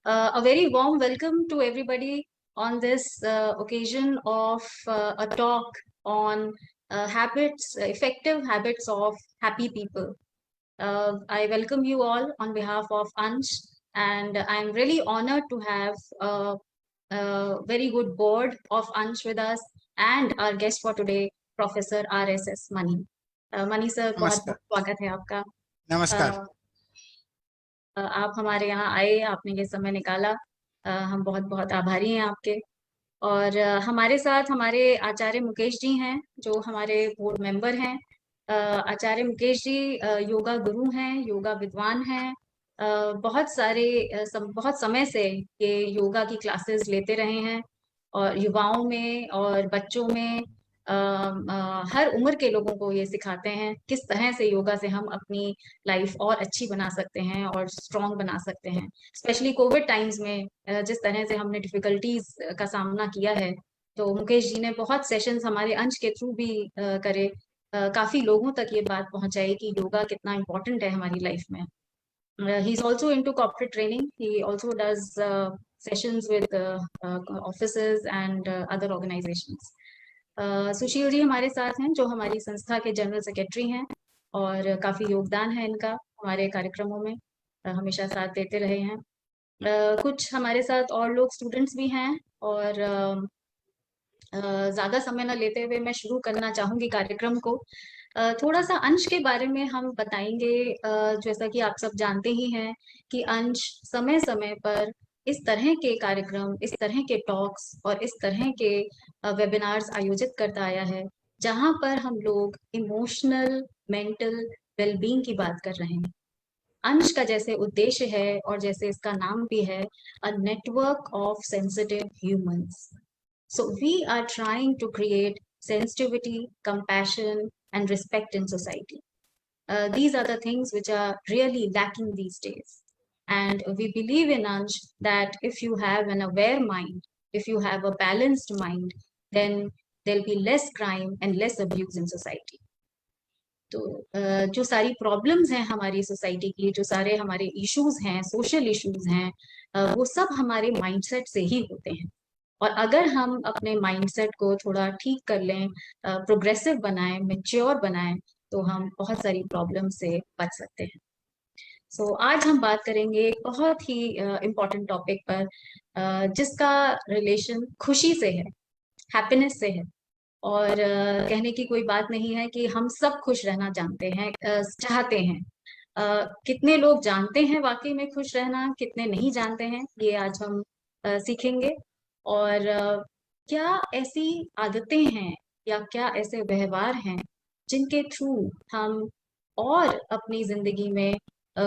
A very warm welcome to everybody on this occasion of a talk on effective habits of happy people. I welcome you all on behalf of Ansh, and I'm really honored to have a very good board of Ansh with us and our guest for today, Professor RSS Mani. Mani sir, बहुत नमस्कार। बहुत स्वागत है आपका। नमस्कार। आप हमारे यहाँ आए, आपने ये समय निकाला, हम बहुत बहुत आभारी हैं आपके। और हमारे साथ हमारे आचार्य मुकेश जी हैं, जो हमारे बोर्ड मेंबर हैं। आचार्य मुकेश जी योगा गुरु हैं, योगा विद्वान हैं। बहुत समय से ये योगा की क्लासेस लेते रहे हैं और युवाओं में और बच्चों में हर उम्र के लोगों को ये सिखाते हैं किस तरह से योगा से हम अपनी लाइफ और अच्छी बना सकते हैं और स्ट्रांग बना सकते हैं। स्पेशली कोविड टाइम्स में जिस तरह से हमने डिफिकल्टीज का सामना किया है, तो मुकेश जी ने बहुत सेशंस हमारे अंश के थ्रू भी करे, काफी लोगों तक ये बात पहुंचाई कि योगा कितना इम्पोर्टेंट है हमारी लाइफ में। he is also into corporate training. He also does sessions with offices and other organizations. Sushil ji हमारे साथ हैं, जो हमारी संस्था के जनरल सेक्रेटरी हैं और काफी योगदान है इनका हमारे कार्यक्रमों में, हमेशा साथ देते रहे हैं। कुछ हमारे साथ और लोग स्टूडेंट्स भी हैं और ज्यादा समय न लेते हुए मैं शुरू करना चाहूंगी कार्यक्रम को। थोड़ा सा अंश के बारे में हम बताएंगे। जैसा कि आप सब जानते ही हैं कि अंश समय समय पर इस तरह के कार्यक्रम, इस तरह के टॉक्स और इस तरह के वेबिनार्स आयोजित करता आया है, जहां पर हम लोग इमोशनल मेंटल वेलबींग की बात कर रहे हैं। अंश का जैसे उद्देश्य है और जैसे इसका नाम भी है, a network of sensitive humans. So we are trying to create sensitivity, compassion, and respect in society. These are the things which are really lacking these days. And we believe in Ansh that if you have an aware mind, if you have a balanced mind, then there'll be less crime and less abuse in society. तो जो सारी problems हैं हमारी society की, जो सारे हमारे issues हैं, सोशल इश्यूज हैं, वो सब हमारे माइंडसेट से ही होते हैं। और अगर हम अपने माइंडसेट को थोड़ा ठीक कर लें, प्रोग्रेसिव बनाएं, मैच्योर बनाएं, तो हम बहुत सारी प्रॉब्लम से बच सकते हैं। सो आज हम बात करेंगे एक बहुत ही इम्पोर्टेंट टॉपिक पर, जिसका रिलेशन खुशी से है, हैप्पीनेस से है। और कहने की कोई बात नहीं है कि हम सब खुश रहना जानते हैं, चाहते हैं। कितने लोग जानते हैं वाकई में खुश रहना, कितने नहीं जानते हैं, ये आज हम सीखेंगे। और क्या ऐसी आदतें हैं या क्या ऐसे व्यवहार हैं जिनके थ्रू हम और अपनी जिंदगी में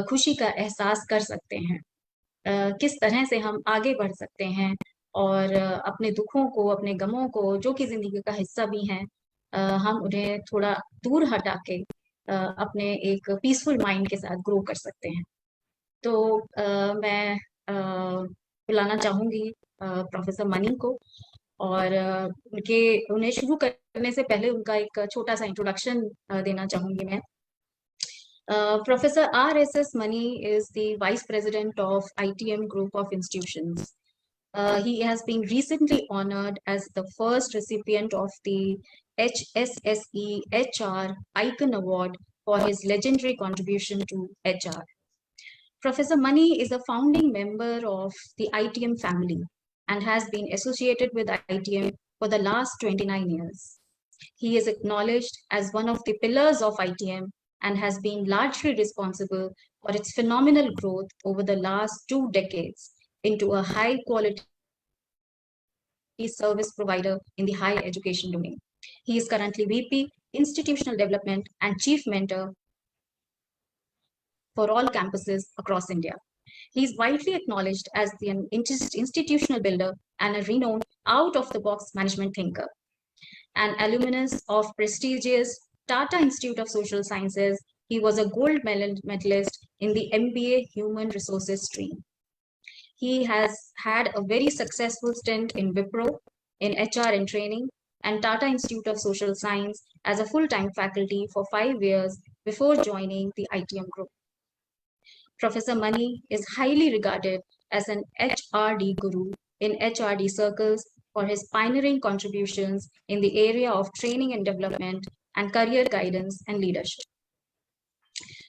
खुशी का एहसास कर सकते हैं, किस तरह से हम आगे बढ़ सकते हैं और अपने दुखों को, अपने गमों को, जो कि जिंदगी का हिस्सा भी हैं, हम उन्हें थोड़ा दूर हटा के अपने एक पीसफुल माइंड के साथ ग्रो कर सकते हैं। तो मैं बुलाना चाहूंगी प्रोफेसर मनी को, और उन्हें शुरू करने से पहले उनका एक छोटा सा इंट्रोडक्शन देना चाहूंगी मैं। Professor R.S.S. Mani is the Vice President of ITM Group of Institutions. He has been recently honored as the first recipient of the HSSE HR Icon Award for his legendary contribution to HR. Professor Mani is a founding member of the ITM family and has been associated with ITM for the last 29 years. He is acknowledged as one of the pillars of ITM and has been largely responsible for its phenomenal growth over the last 2 decades into a high-quality service provider in the higher education domain. He is currently VP, Institutional Development and Chief Mentor for all campuses across India. He is widely acknowledged as an institutional builder and a renowned out-of-the-box management thinker. An alumnus of prestigious Tata Institute of Social Sciences, he was a gold medalist in the MBA Human Resources stream. He has had a very successful stint in Wipro, in HR and training, and Tata Institute of Social Science as a full-time faculty for 5 years before joining the ITM group. Professor Mani is highly regarded as an HRD guru in HRD circles for his pioneering contributions in the area of training and development and career guidance and leadership.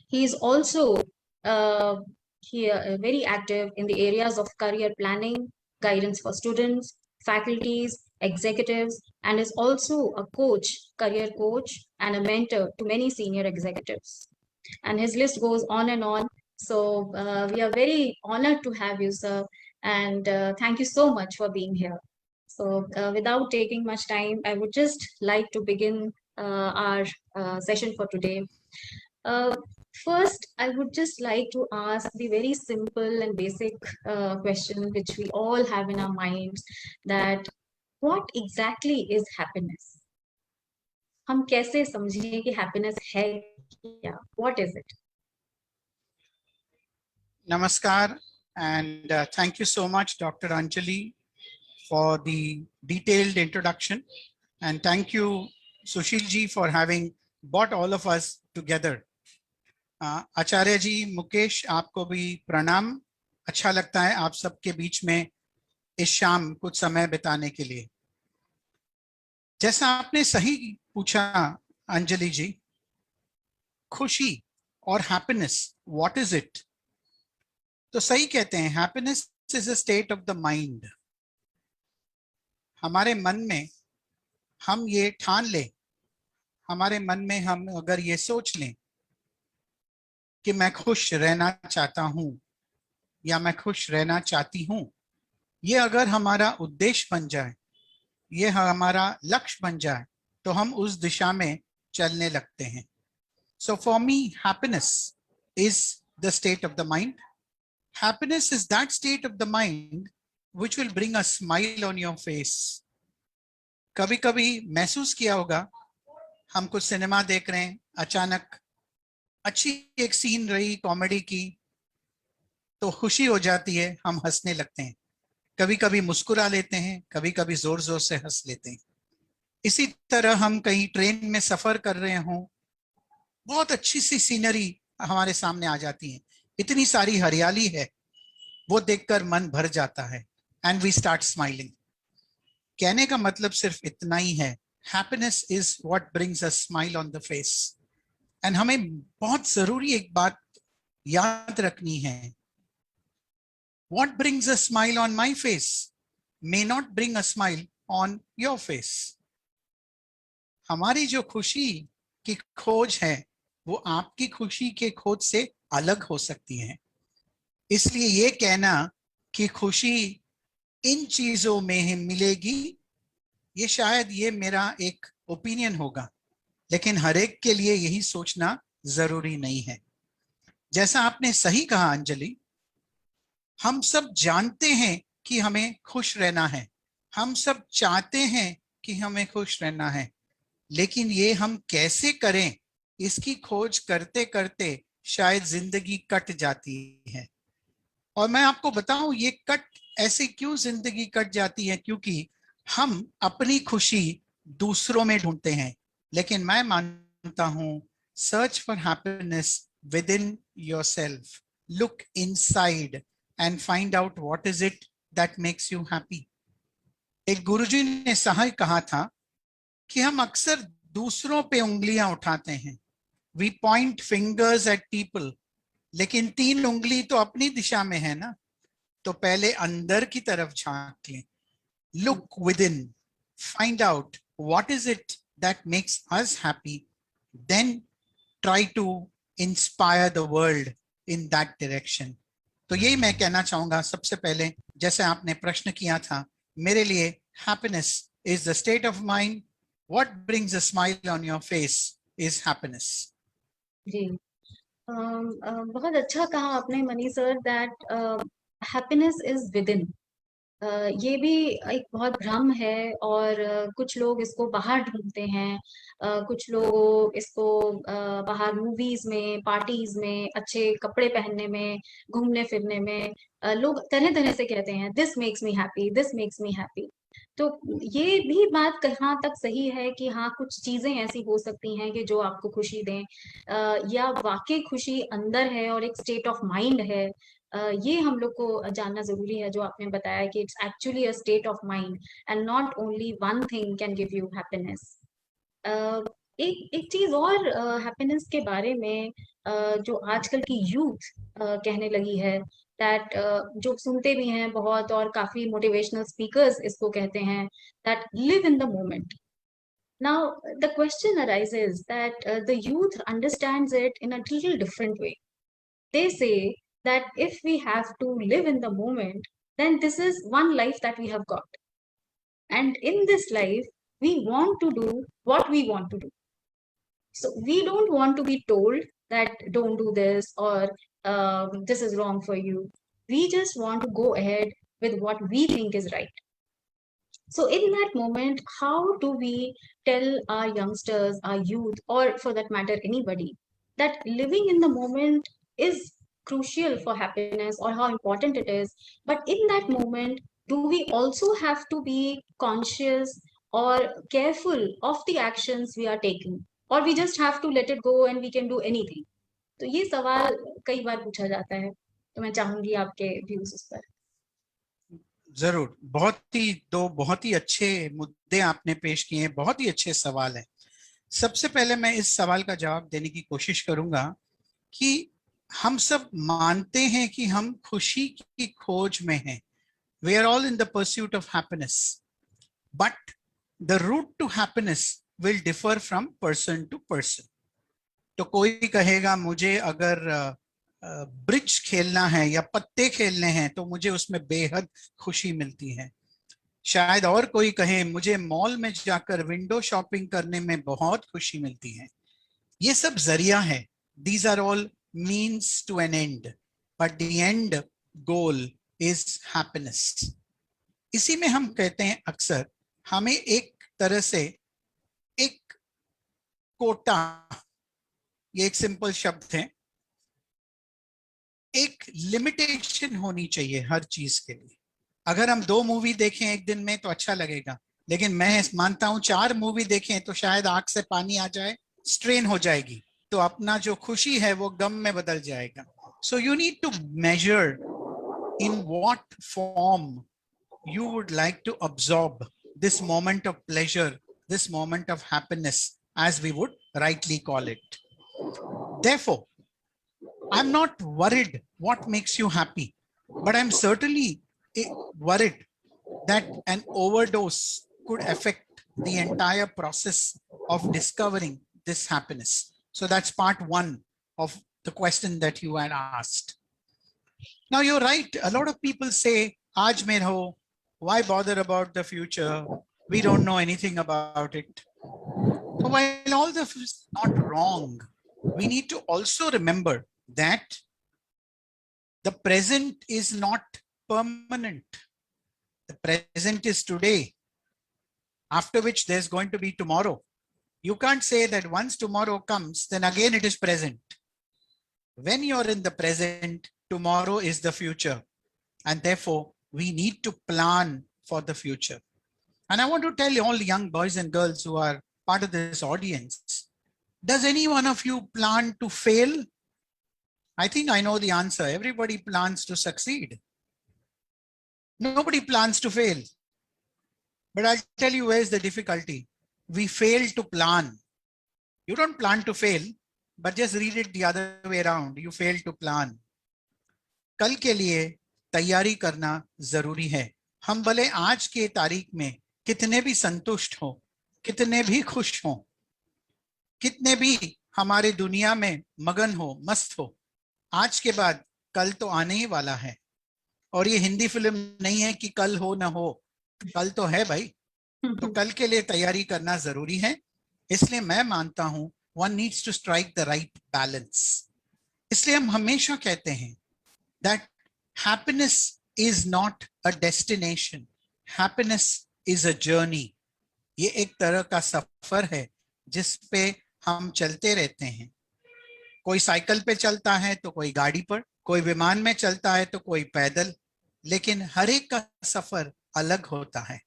He is also very active in the areas of career planning, guidance for students, faculties, executives, and is also a coach, career coach, and a mentor to many senior executives. And his list goes on and on. So we are very honored to have you, sir, and thank you so much for being here. So without taking much time, I would just like to begin our session for today. Uh, First, I would just like to ask the very simple and basic question which we all have in our minds, that what exactly is happiness? हम कैसे समझें कि happiness है क्या? What is it? Namaskar, and thank you so much, Dr. Anjali, for the detailed introduction. And thank you, Sushil ji, for having brought all of us together. आचार्य जी, मुकेश, आपको भी प्रणाम। अच्छा लगता है आप सबके बीच में इस शाम कुछ समय बिताने के लिए। जैसा आपने सही पूछा अंजलि जी, खुशी और हैप्पीनेस, व्हाट इज इट? तो सही कहते हैं, happiness is a state of the mind. हमारे मन में हम ये ठान लें, हमारे मन में हम अगर ये सोच लें कि मैं खुश रहना चाहता हूं या मैं खुश रहना चाहती हूं, ये अगर हमारा उद्देश्य बन जाए, ये हमारा लक्ष्य बन जाए, तो हम उस दिशा में चलने लगते हैं। So for me, happiness is the state of the mind. Happiness is that state of the mind which will bring a smile on your face. कभी कभी महसूस किया होगा, हम कुछ सिनेमा देख रहे हैं, अचानक अच्छी एक सीन रही कॉमेडी की, तो खुशी हो जाती है, हम हंसने लगते हैं। कभी कभी मुस्कुरा लेते हैं, कभी कभी जोर जोर से हंस लेते हैं। इसी तरह हम कहीं ट्रेन में सफर कर रहे हों, बहुत अच्छी सी सीनरी हमारे सामने आ जाती है, इतनी सारी हरियाली है, वो देखकर मन भर जाता है, एंड वी स्टार्ट स्माइलिंग। कहने का मतलब सिर्फ इतना ही है, happiness is what brings a smile on the face. And हमें बहुत जरूरी एक बात याद रखनी है, what brings a smile on my face may not bring a smile on your face. हमारी जो खुशी की खोज है, वो आपकी खुशी के खोज से अलग हो सकती है। इसलिए ये कहना कि खुशी इन चीजों में ही मिलेगी, ये शायद ये मेरा एक ओपिनियन होगा, लेकिन हर एक के लिए यही सोचना जरूरी नहीं है। जैसा आपने सही कहा अंजलि, हम सब जानते हैं कि हमें खुश रहना है, हम सब चाहते हैं कि हमें खुश रहना है, लेकिन ये हम कैसे करें, इसकी खोज करते करते शायद जिंदगी कट जाती है। और मैं आपको बताऊं, ये कट ऐसे क्यों जिंदगी कट जाती है, क्योंकि हम अपनी खुशी दूसरों में ढूंढते हैं। लेकिन मैं मानता हूं, search for happiness with in yourself, look inside and find out what is it that makes you happy. एक गुरुजी ने सही कहा था कि हम अक्सर दूसरों पे उंगलियां उठाते हैं, we point fingers at people, लेकिन 3 उंगली तो अपनी दिशा में है ना। तो पहले अंदर की तरफ झांक लें, look within, find out what is it that makes us happy, then try to inspire the world in that direction. तो यही मैं कहना चाहूंगा सबसे पहले, जैसे आपने प्रश्न किया था, मेरे लिए happiness is the state of mind, what brings a smile on your face is happiness. जी, बहुत अच्छा कहा आपने Mani sir, that happiness is within. ये भी एक बहुत भ्रम है, और कुछ लोग इसको बाहर ढूंढते हैं, कुछ लोग इसको बाहर मूवीज में, पार्टीज में, अच्छे कपड़े पहनने में, घूमने फिरने में, लोग तरह तरह से कहते हैं this makes me happy, this makes me happy. तो ये भी बात कहाँ तक सही है कि हाँ, कुछ चीजें ऐसी हो सकती हैं कि जो आपको खुशी दें, या वाकई खुशी अंदर है और एक स्टेट ऑफ माइंड है, ये हम लोग को जानना जरूरी है, जो आपने बताया कि it's actually a state of mind and not only one thing can give you happiness. एक एक चीज और हैप्पीनेस के बारे में, जो आजकल की यूथ कहने लगी है, दैट जो सुनते भी हैं बहुत और काफी मोटिवेशनल स्पीकर्स इसको कहते हैं, that live in the moment. Now, the question arises that the youth understands it in a little different way. They say that if we have to live in the moment, then this is one life that we have got. And in this life, we want to do what we want to do. So we don't want to be told that don't do this or this is wrong for you. We just want to go ahead with what we think is right. So in that moment, how do we tell our youngsters, our youth, or for that matter, anybody, that living in the moment is crucial for happiness or how important it is? But in that moment, do we also have to be conscious or careful of the actions we are taking? Or we just have to let it go and we can do anything? तो ये सवाल कई बार पूछा जाता है, तो मैं चाहूंगी आपके व्यूज उस पर। जरूर, बहुत ही अच्छे मुद्दे आपने पेश किए हैं, बहुत ही अच्छे सवाल हैं। सबसे पहले मैं इस सवाल का जवाब देने की कोशिश करूंगा कि हम सब मानते हैं कि हम खुशी की खोज में हैं। We are all in the pursuit of happiness, but the route to happiness will differ from person to person. तो कोई कहेगा मुझे अगर ब्रिज खेलना है या पत्ते खेलने हैं तो मुझे उसमें बेहद खुशी मिलती है। शायद और कोई कहे मुझे मॉल में जाकर विंडो शॉपिंग करने में बहुत खुशी मिलती है। ये सब जरिया है। These are all means to an end, but the end goal is happiness. इसी में हम कहते हैं अक्सर हमें एक तरह से एक कोटा, ये एक सिंपल शब्द है, एक लिमिटेशन होनी चाहिए हर चीज के लिए। अगर हम 2 मूवी देखें एक दिन में तो अच्छा लगेगा, लेकिन मैं मानता हूं 4 मूवी देखें तो शायद आंख से पानी आ जाए, स्ट्रेन हो जाएगी, तो अपना जो खुशी है वो गम में बदल जाएगा। So you need to measure in what form you would like to absorb this moment of pleasure, this moment of happiness, as we would rightly call it. Therefore, I'm not worried what makes you happy, but I'm certainly worried that an overdose could affect the entire process of discovering this happiness. So that's part 1 of the question that you had asked. Now you're right. A lot of people say, "Aaj mein raho, why bother about the future? We don't know anything about it." So while all this is not wrong, we need to also remember that the present is not permanent. The present is today, after which there's going to be tomorrow. You can't say that once tomorrow comes, then again it is present. When you're in the present, tomorrow is the future, and therefore we need to plan for the future. And I want to tell all young boys and girls who are part of this audience, does any one of you plan to fail? I think I know the answer. Everybody plans to succeed. Nobody plans to fail. But I'll tell you where's the difficulty. We fail to plan. You don't plan to fail, but just read it the other way around. You fail to plan. कल के लिए तैयारी करना जरूरी है। हम भले आज के तारीख में कितने भी संतुष्ट हो, कितने भी खुश हो, कितने भी हमारे दुनिया में मगन हो, मस्त हो, आज के बाद कल तो आने ही वाला है। और ये हिंदी फिल्म नहीं है कि कल हो ना हो, कल तो है भाई। तो कल के लिए तैयारी करना जरूरी है। इसलिए मैं मानता हूं one needs to strike the right balance. इसलिए हम हमेशा कहते हैं that happiness is not a destination. Happiness is a journey. ये एक तरह का सफर है जिस पे हम चलते रहते हैं। कोई साइकिल पे चलता है तो कोई गाड़ी पर, कोई विमान में चलता है तो कोई पैदल, लेकिन हर एक का सफर अलग होता है।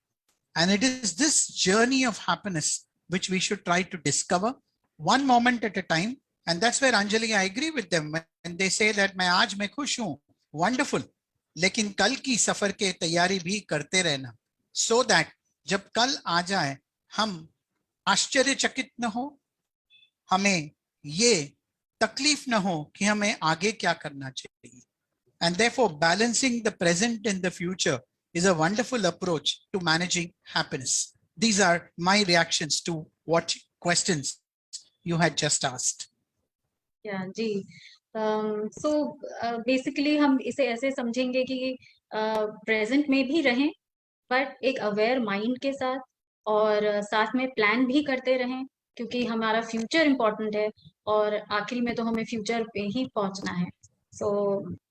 And it is this journey of happiness which we should try to discover one moment at a time. And that's where Anjali, I agree with them when they say that मैं आज मैं खुश हूं, वंडरफुल, लेकिन कल की सफर के तैयारी भी करते रहना, सो दैट जब कल आ जाए हम आश्चर्यचकित न हो, हमें ये तकलीफ न हो कि हमें आगे क्या करना चाहिए. And therefore, balancing the present and the future is a wonderful approach to managing happiness. These are my reactions to what questions you had just asked. या जी. सो बेसिकली हम इसे ऐसे समझेंगे कि प्रेजेंट में भी रहें, बट एक अवेयर माइंड के साथ, और साथ में प्लान भी करते रहें, क्योंकि हमारा फ्यूचर इम्पोर्टेंट है और आखिर में तो हमें फ्यूचर पे ही पहुंचना है. So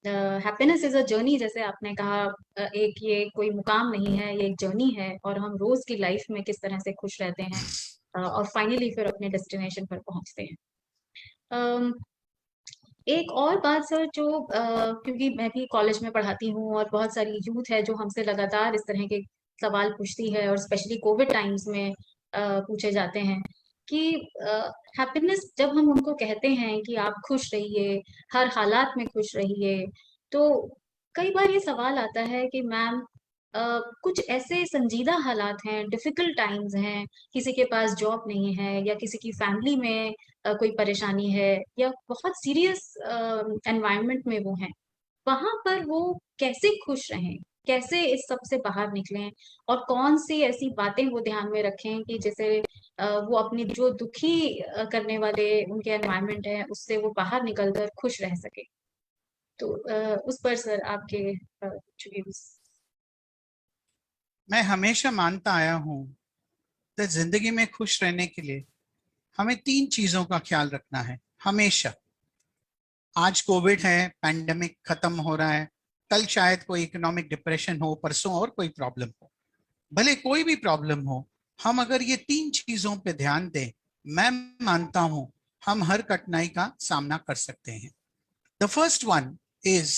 happiness is a journey, जैसे आपने कहा. एक ये कोई मुकाम नहीं है, ये एक जर्नी है, और हम रोज की लाइफ में किस तरह से खुश रहते हैं और फाइनली फिर अपने डेस्टिनेशन पर पहुंचते हैं. um, एक और बात सर, जो क्योंकि मैं भी कॉलेज में पढ़ाती हूँ और बहुत सारी यूथ है जो हमसे लगातार इस तरह के सवाल पूछती है, और स्पेशली कोविड टाइम्स में पूछे जाते हैं कि हैप्पीनेस जब हम उनको कहते हैं कि आप खुश रहिए, हर हालात में खुश रहिए, तो कई बार ये सवाल आता है कि मैम, कुछ ऐसे संजीदा हालात हैं, डिफिकल्ट टाइम्स हैं, किसी के पास जॉब नहीं है, या किसी की फैमिली में कोई परेशानी है, या बहुत सीरियस एनवायरनमेंट में वो हैं, वहां पर वो कैसे खुश रहें, कैसे इस सब से बाहर निकलें, और कौन सी ऐसी बातें वो ध्यान में रखें कि जैसे वो अपनी जो दुखी करने वाले उनके एनवायरनमेंट है उससे वो बाहर निकलकर खुश रह सके. तो उस पर सर आपके कुछ व्यूज. मैं हमेशा मानता आया हूं कि जिंदगी में खुश रहने के लिए हमें 3 चीजों का ख्याल रखना है हमेशा. आज कोविड है, पैंडेमिक खत्म हो रहा है, कल शायद कोई इकोनॉमिक डिप्रेशन हो, परसों और कोई प्रॉब्लम हो. भले कोई भी प्रॉब्लम हो, हम अगर ये 3 चीजों पे ध्यान दें, मैं मानता हूं हम हर कठिनाई का सामना कर सकते हैं. The first one is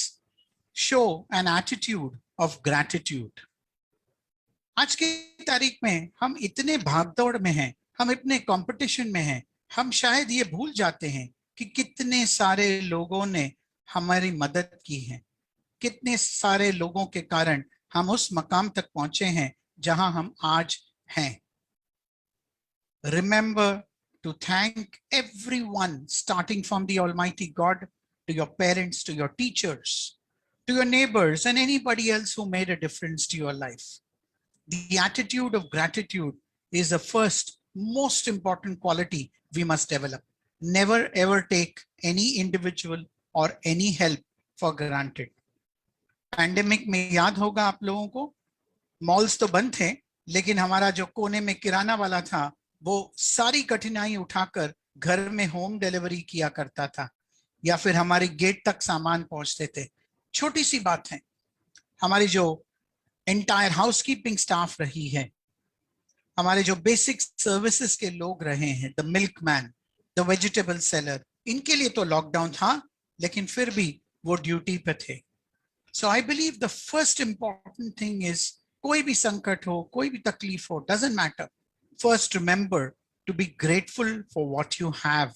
show an attitude of gratitude. आज की तारीख में हम इतने भागदौड़ में हैं, हम इतने कंपटीशन में हैं, हम शायद ये भूल जाते हैं कि कितने सारे लोगों ने हमारी मदद की है, कितने सारे लोगों के कारण हम उस मकाम तक पहुंचे हैं जहां हम आज हैं. Remember to thank everyone, starting from the Almighty God, to your parents, to your teachers, to your neighbors, and anybody else who made a difference to your life. The attitude of gratitude is the first most important quality we must develop. Never ever take any individual or any help for granted. Pandemic में याद होगा आप लोगों को, malls तो बंद थे, लेकिन हमारा जो कोने में किराना वाला था वो सारी कठिनाई उठाकर घर में होम डिलीवरी किया करता था, या फिर हमारी गेट तक सामान पहुंचते थे. छोटी सी बात है. हमारी जो एंटायर हाउसकीपिंग स्टाफ रही है, हमारे जो बेसिक सर्विसेज के लोग रहे हैं, the milkman, the vegetable seller, इनके लिए तो लॉकडाउन था, लेकिन फिर भी वो ड्यूटी पे थे. So I believe the first important thing is, कोई भी संकट हो, कोई भी तकलीफ हो, doesn't matter, first remember to be grateful for what you have.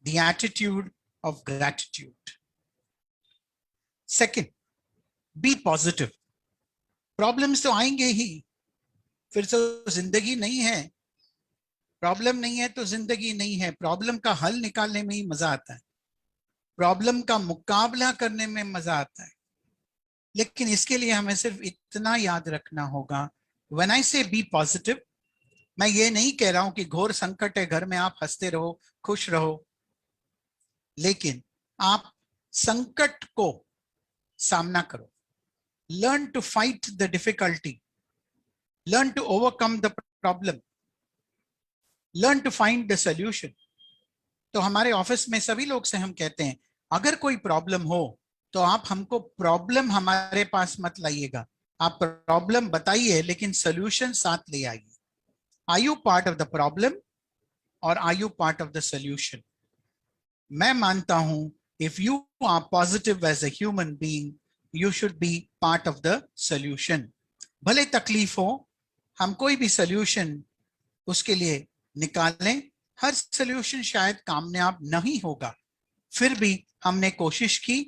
The attitude of gratitude. Second, be positive. Problems तो आएंगे ही, फिर तो जिंदगी नहीं है. प्रॉब्लम नहीं है तो जिंदगी नहीं है. प्रॉब्लम का हल निकालने में ही मजा आता है, प्रॉब्लम का मुकाबला करने में मजा आता है. लेकिन इसके लिए हमें सिर्फ इतना याद रखना होगा, when I say be positive, मैं ये नहीं कह रहा हूं कि घोर संकट है, घर में आप हंसते रहो, खुश रहो, लेकिन आप संकट को सामना करो. Learn to fight the difficulty, learn to overcome the problem, learn to find the solution. तो हमारे ऑफिस में सभी लोग से हम कहते हैं, अगर कोई प्रॉब्लम हो तो आप हमको प्रॉब्लम हमारे पास मत लाइएगा, आप प्रॉब्लम बताइए लेकिन सॉल्यूशन साथ ले आइए. Are you part of the problem or are you part of the solution? मैं मानता हूं, if you are positive as a human being, you should be part of the solution. भले तकलीफ हो, हम कोई भी solution उसके लिए निकालें. हर solution शायद कामयाब नहीं होगा, फिर भी हमने कोशिश की,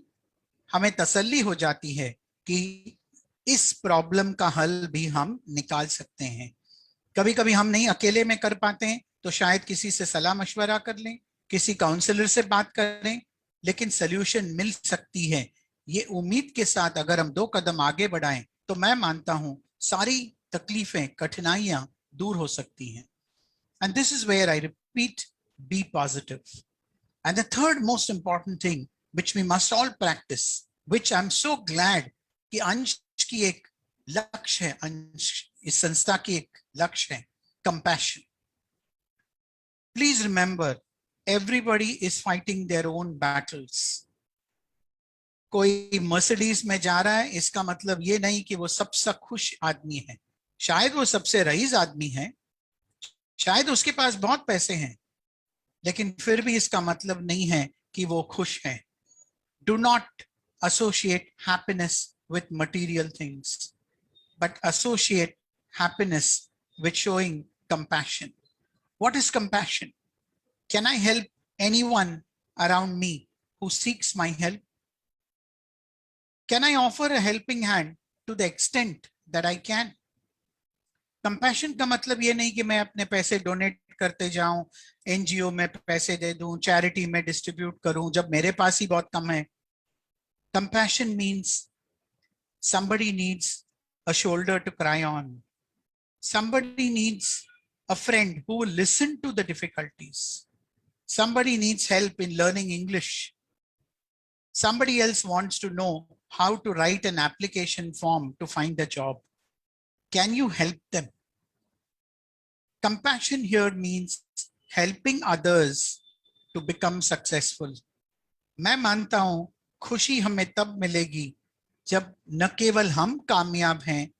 हमें तसल्ली हो जाती है कि इस प्रॉब्लम का हल भी हम निकाल सकते हैं। कभी कभी हम नहीं अकेले में कर पाते हैं तो शायद किसी से सलाह मशवरा कर लें, किसी काउंसलर से बात करें, लेकिन सल्यूशन मिल सकती है। ये उम्मीद के साथ अगर हम 2 कदम आगे बढ़ाएं तो मैं मानता हूं सारी तकलीफें, कठिनाइयां दूर हो सकती हैं। And this is where I repeat, be positive. And the third most important thing which we must all practice, which I'm so glad कि अंश की एक लक्ष्य है, अंश इस संस्था की एक लक्ष्य है, compassion. Please remember, everybody is fighting their own battles. कोई मर्सिडीज में जा रहा है इसका मतलब ये नहीं कि वो सबसे खुश आदमी है। शायद वो सबसे रईस आदमी है, शायद उसके पास बहुत पैसे हैं, लेकिन फिर भी इसका मतलब नहीं है कि वो खुश है। Do not associate happiness with material things, but associate happiness with showing compassion. What is compassion? Can I help anyone around me who seeks my help? Can I offer a helping hand to the extent that I can? Compassion का मतलब ये नहीं कि मैं अपने पैसे donate करते जाऊं, एनजीओ में पैसे दे दूं, चैरिटी में डिस्ट्रीब्यूट करूं जब मेरे पास ही बहुत कम है। Compassion means somebody needs a shoulder to cry on. Somebody needs a friend who will listen to the difficulties. Somebody needs help in learning English. Somebody else wants to know how to write an application form to find a job. Can you help them? Compassion here means helping others to become successful. मैं मानता हूं खुशी हमें तब मिलेगी जब न केवल हम कामयाब हैं,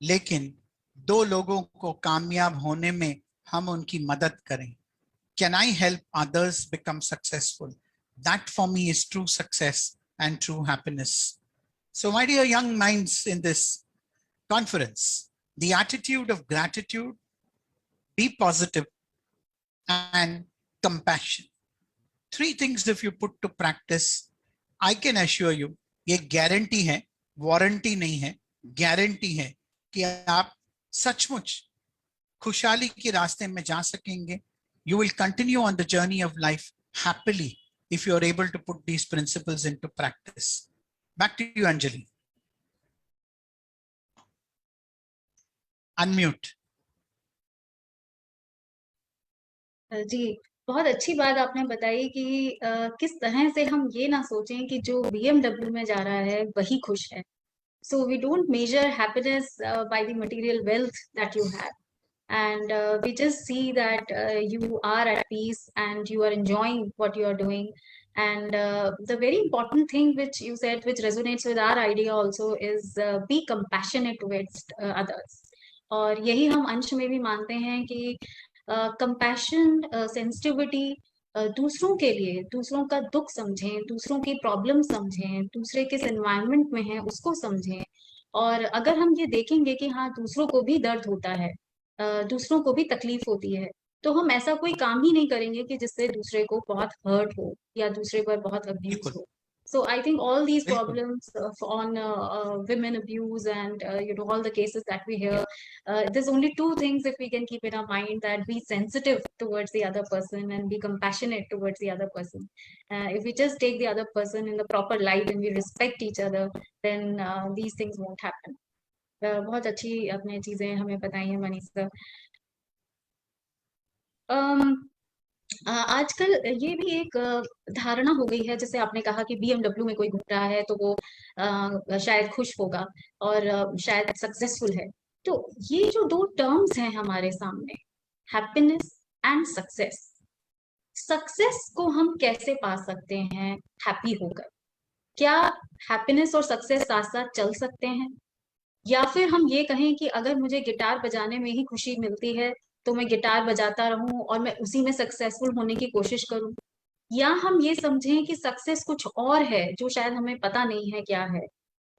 लेकिन 2 लोगों को कामयाब होने में हम उनकी मदद करें। Can I help others become successful? That for me is true success and true happiness. So my dear young minds in this conference, the attitude of gratitude, be positive, and compassion. 3 things if you put to practice, I can assure you, ये guarantee है, warranty नहीं है, guarantee है कि आप सचमुच खुशहाली के रास्ते में जा सकेंगे। You will continue on the journey of life happily if you are able to put these principles into practice. Back to you, Anjali. Unmute. जी, बहुत अच्छी बात आपने बताई कि किस तरह से हम ये ना सोचें कि जो BMW में जा रहा है वही खुश है। So we don't measure happiness by the material wealth that you have. And we just see that you are at peace and you are enjoying what you are doing. And the very important thing which you said, which resonates with our idea also, is be compassionate towards others. और यही हम अंश में भी मानते हैं कि compassion, sensitivity, दूसरों के लिए, दूसरों का दुख समझें, दूसरों की प्रॉब्लम समझें, दूसरे किस एनवायरनमेंट में है उसको समझें। और अगर हम ये देखेंगे कि हाँ, दूसरों को भी दर्द होता है, दूसरों को भी तकलीफ होती है, तो हम ऐसा कोई काम ही नहीं करेंगे कि जिससे दूसरे को बहुत हर्ट हो या दूसरे पर बहुत अब्यूज बिल्कुल, हो। So I think all these बिल्कुल, problems on women abuse and all the cases that we hear, there's only 2 things if we can keep in our mind: that be sensitive towards the other person and be compassionate towards the other person. If we just take the other person in the proper light and we respect each other, then these things won't happen. बहुत अच्छी आपने चीजें हमें बताई हैं मनीषा। आजकल ये भी एक धारणा हो गई है, जैसे आपने कहा कि BMW में कोई घूम रहा है तो वो शायद खुश होगा और शायद सक्सेसफुल है। तो ये जो 2 टर्म्स हैं हमारे सामने, हैप्पीनेस एंड सक्सेस, सक्सेस को हम कैसे पा सकते हैं हैप्पी होकर? क्या हैप्पीनेस और सक्सेस साथ साथ चल सकते हैं? या फिर हम ये कहें कि अगर मुझे गिटार बजाने में ही खुशी मिलती है तो मैं गिटार बजाता रहूं और मैं उसी में सक्सेसफुल होने की कोशिश करूं? या हम ये समझें कि सक्सेस कुछ और है जो शायद हमें पता नहीं है क्या है?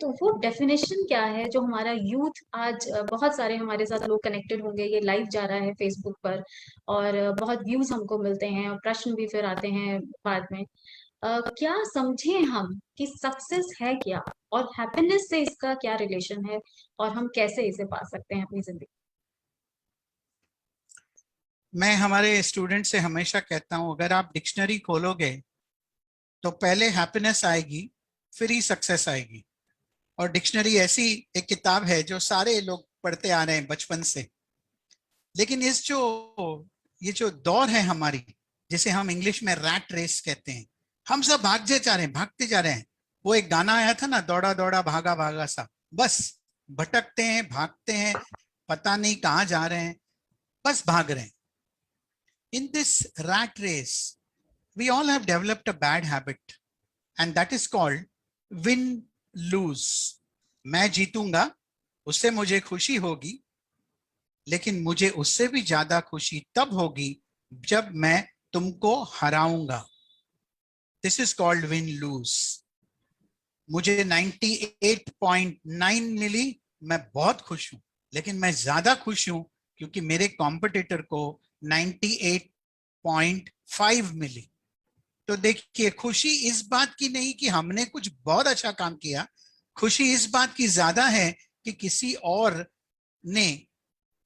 तो वो डेफिनेशन क्या है जो हमारा यूथ आज, बहुत सारे हमारे साथ लोग कनेक्टेड होंगे, ये लाइव जा रहा है फेसबुक पर और बहुत व्यूज हमको मिलते हैं और प्रश्न भी फिर आते हैं बाद में। क्या समझें हम कि सक्सेस है क्या, और हैप्पीनेस से इसका क्या रिलेशन है, और हम कैसे इसे पा सकते हैं अपनी जिंदगी। मैं हमारे स्टूडेंट से हमेशा कहता हूं, अगर आप डिक्शनरी खोलोगे तो पहले हैप्पीनेस आएगी, फिर ही सक्सेस आएगी। और डिक्शनरी ऐसी एक किताब है जो सारे लोग पढ़ते आ रहे हैं बचपन से। लेकिन ये जो दौर है हमारी, जिसे हम इंग्लिश में रैट रेस कहते हैं, हम सब भागते जा रहे हैं, भागते जा रहे हैं। वो एक गाना आया था ना, दौड़ा दौड़ा भागा भागा सा। बस भटकते हैं, भागते हैं, पता नहीं कहाँ जा रहे हैं, बस भाग रहे हैं। In this rat race we all have developed a bad habit, and that is called win lose. मैं जीतूंगा, उससे मुझे खुशी होगी, लेकिन मुझे उससे भी ज्यादा खुशी तब होगी जब मैं तुमको हराऊंगा। This is called win lose. मुझे 98.9 मिली, मैं बहुत खुश हूं, लेकिन मैं ज्यादा खुश हूं क्योंकि मेरे कॉम्पिटिटर को 98.5 मिली। तो देखिए, खुशी इस बात की नहीं कि हमने कुछ बहुत अच्छा काम किया, खुशी इस बात की ज्यादा है कि किसी और ने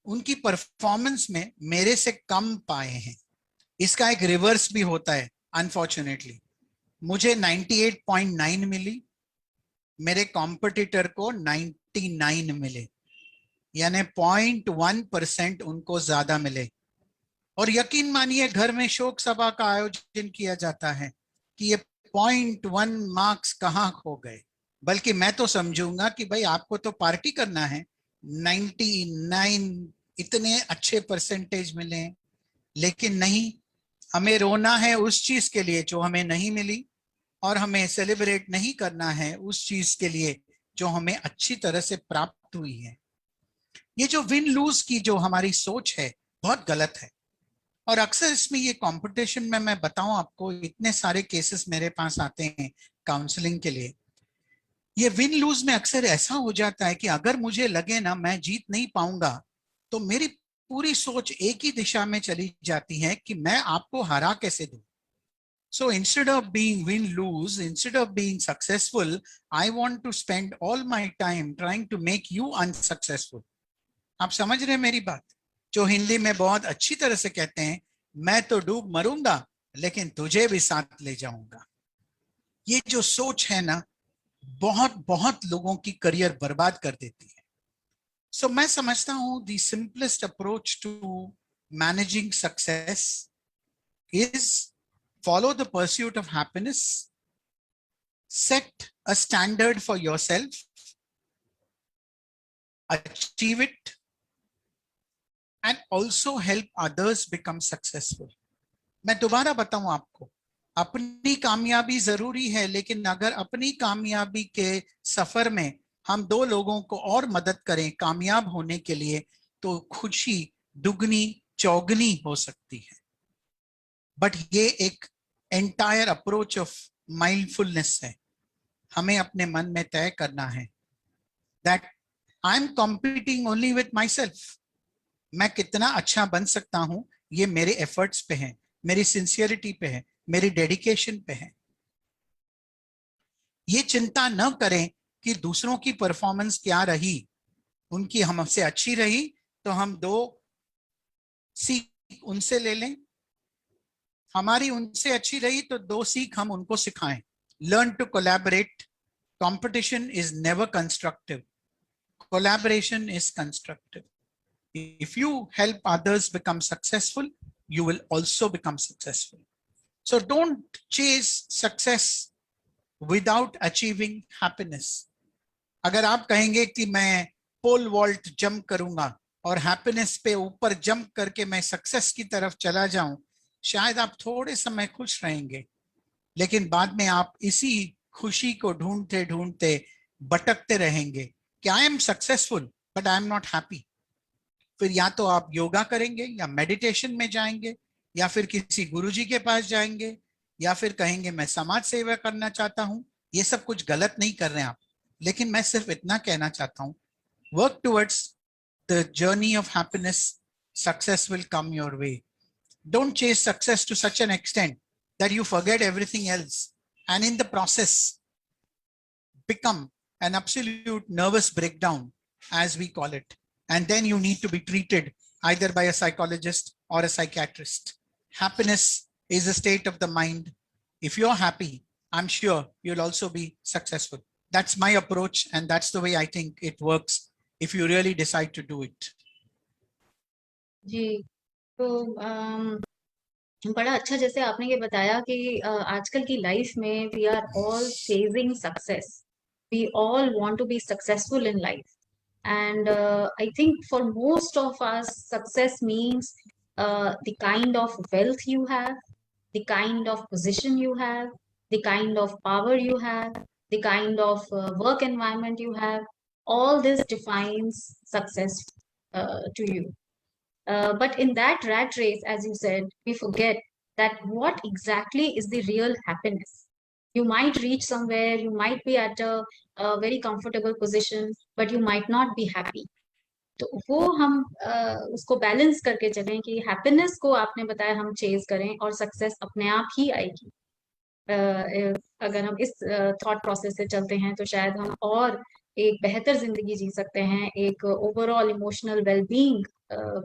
उनकी परफॉर्मेंस में मेरे से कम पाए हैं। इसका एक रिवर्स भी होता है। अनफॉर्चुनेटली मुझे 98.9 मिली, मेरे कॉम्पिटिटर को 99 मिले, यानी 0.1% उनको ज्यादा मिले। और यकीन मानिए, घर में शोक सभा का आयोजन किया जाता है कि ये 0.1 मार्क्स कहाँ खो गए। बल्कि मैं तो समझूंगा कि भाई आपको तो पार्टी करना है, 99 इतने अच्छे परसेंटेज मिले। लेकिन नहीं, हमें रोना है उस चीज के लिए जो हमें नहीं मिली, और हमें सेलिब्रेट नहीं करना है उस चीज के लिए जो हमें अच्छी तरह से प्राप्त हुई है। ये जो विन लूज की जो हमारी सोच है, बहुत गलत है। और अक्सर इसमें ये कंपटीशन में, मैं बताऊं आपको, इतने सारे केसेस मेरे पास आते हैं काउंसलिंग के लिए। ये विन लूज में अक्सर ऐसा हो जाता है कि अगर मुझे लगे ना मैं जीत नहीं पाऊंगा, तो मेरी पूरी सोच एक ही दिशा में चली जाती है कि मैं आपको हरा कैसे दूं। So instead of being win lose, instead of being successful, I want to spend all my time trying to make you unsuccessful. आप समझ रहे हैं मेरी बात? जो हिंदी में बहुत अच्छी तरह से कहते हैं, मैं तो डूब मरूंगा लेकिन तुझे भी साथ ले जाऊंगा। ये जो सोच है ना, बहुत बहुत लोगों की करियर बर्बाद कर देती है। सो मैं समझता हूं the simplest approach to managing success is follow the pursuit of happiness, set a standard for yourself, achieve it, and also help others become successful. मैं दोबारा बताऊं आपको, अपनी कामयाबी जरूरी है, लेकिन अगर अपनी कामयाबी के सफर में हम दो लोगों को और मदद करें कामयाब होने के लिए, तो खुशी दुगनी चौगनी हो सकती है। बट ये एक एंटायर अप्रोच ऑफ माइंडफुलनेस है। हमें अपने मन में तय करना है that I am competing only with my self. मैं कितना अच्छा बन सकता हूं, ये मेरे एफर्ट्स पे है, मेरी सिंसियरिटी पे है, मेरी डेडिकेशन पे है। ये चिंता न करें कि दूसरों की परफॉर्मेंस क्या रही, उनकी हमसे अच्छी रही तो हम दो सीख उनसे ले लें, हमारी उनसे अच्छी रही तो दो सीख हम उनको सिखाएं। Learn to collaborate. Competition is never constructive, collaboration is constructive. If you help others become successful, you will also become successful. So don't chase success without achieving happiness. अगर आप कहेंगे कि मैं पोल वॉल्ट जंप करूंगा और happiness पे ऊपर jump करके मैं सक्सेस की तरफ चला जाऊं, शायद आप थोड़े समय खुश रहेंगे, लेकिन बाद में आप इसी खुशी को ढूंढते ढूंढते भटकते रहेंगे कि I am successful but I am not happy. फिर या तो आप योगा करेंगे, या मेडिटेशन में जाएंगे, या फिर किसी गुरुजी के पास जाएंगे, या फिर कहेंगे मैं समाज सेवा करना चाहता हूं। ये सब कुछ गलत नहीं कर रहे हैं आप, लेकिन मैं सिर्फ इतना कहना चाहता हूं, work towards the journey of happiness, success will come your way. Don't chase success to such an extent that you forget everything else. and in the process become an absolute nervous breakdown, as we call it. And then you need to be treated either by a psychologist or a psychiatrist. Happiness is a state of the mind. If you're happy, I'm sure you'll also be successful. That's my approach, and that's the way I think it works if you really decide to do it. जी, तो बड़ा अच्छा जैसे आपने ये बताया कि आजकल की लाइफ में we are all chasing success, we all want to be successful in life, and I think for most of us success means the kind of wealth you have, the kind of position you have, the kind of power you have, the kind of work environment you have. All this defines success to you. But in that rat race, as you said, we forget that what exactly is the real happiness. You might reach somewhere, you might be at a very comfortable position, but you might not be happy. तो वो हम उसको balance करके चलें कि happiness को आपने बताया हम चेज करें और सक्सेस अपने आप ही आएगी। अगर हम इस थॉट प्रोसेस से चलते हैं तो शायद हम और एक बेहतर जिंदगी जी सकते हैं, एक ओवरऑल इमोशनल वेलबींग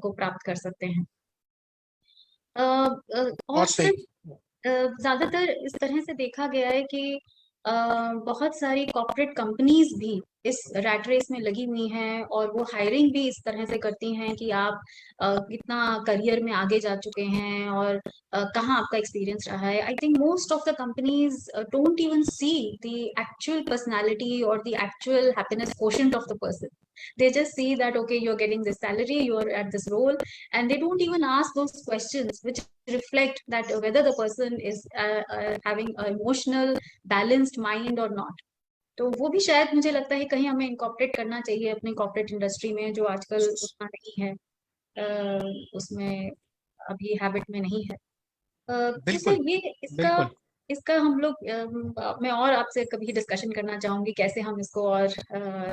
को प्राप्त कर सकते हैं। और सही। ज्यादातर इस तरह से देखा गया है कि बहुत सारी कॉर्पोरेट कंपनीज भी इस रैट रेस में लगी हुई हैं और वो हायरिंग भी इस तरह से करती हैं कि आप कितना करियर में आगे जा चुके हैं और कहाँ आपका एक्सपीरियंस रहा है। I think most of the companies don't even see the actual personality और the actual happiness quotient of the person. They just see that okay, you're getting this salary, you're at this role, and they don't even ask those questions which reflect that whether the person is having an emotional balanced mind or not. तो वो भी शायद मुझे लगता है कहीं हमें incorporate करना चाहिए अपनी कॉर्पोरेट इंडस्ट्री में, जो आजकल उतना नहीं है, उसमें अभी हैबिट में नहीं है। तो सर बिल्कुल, ये इसका बिल्कुल, इसका हम लोग मैं और आपसे कभी डिस्कशन करना चाहूंगी कैसे हम इसको और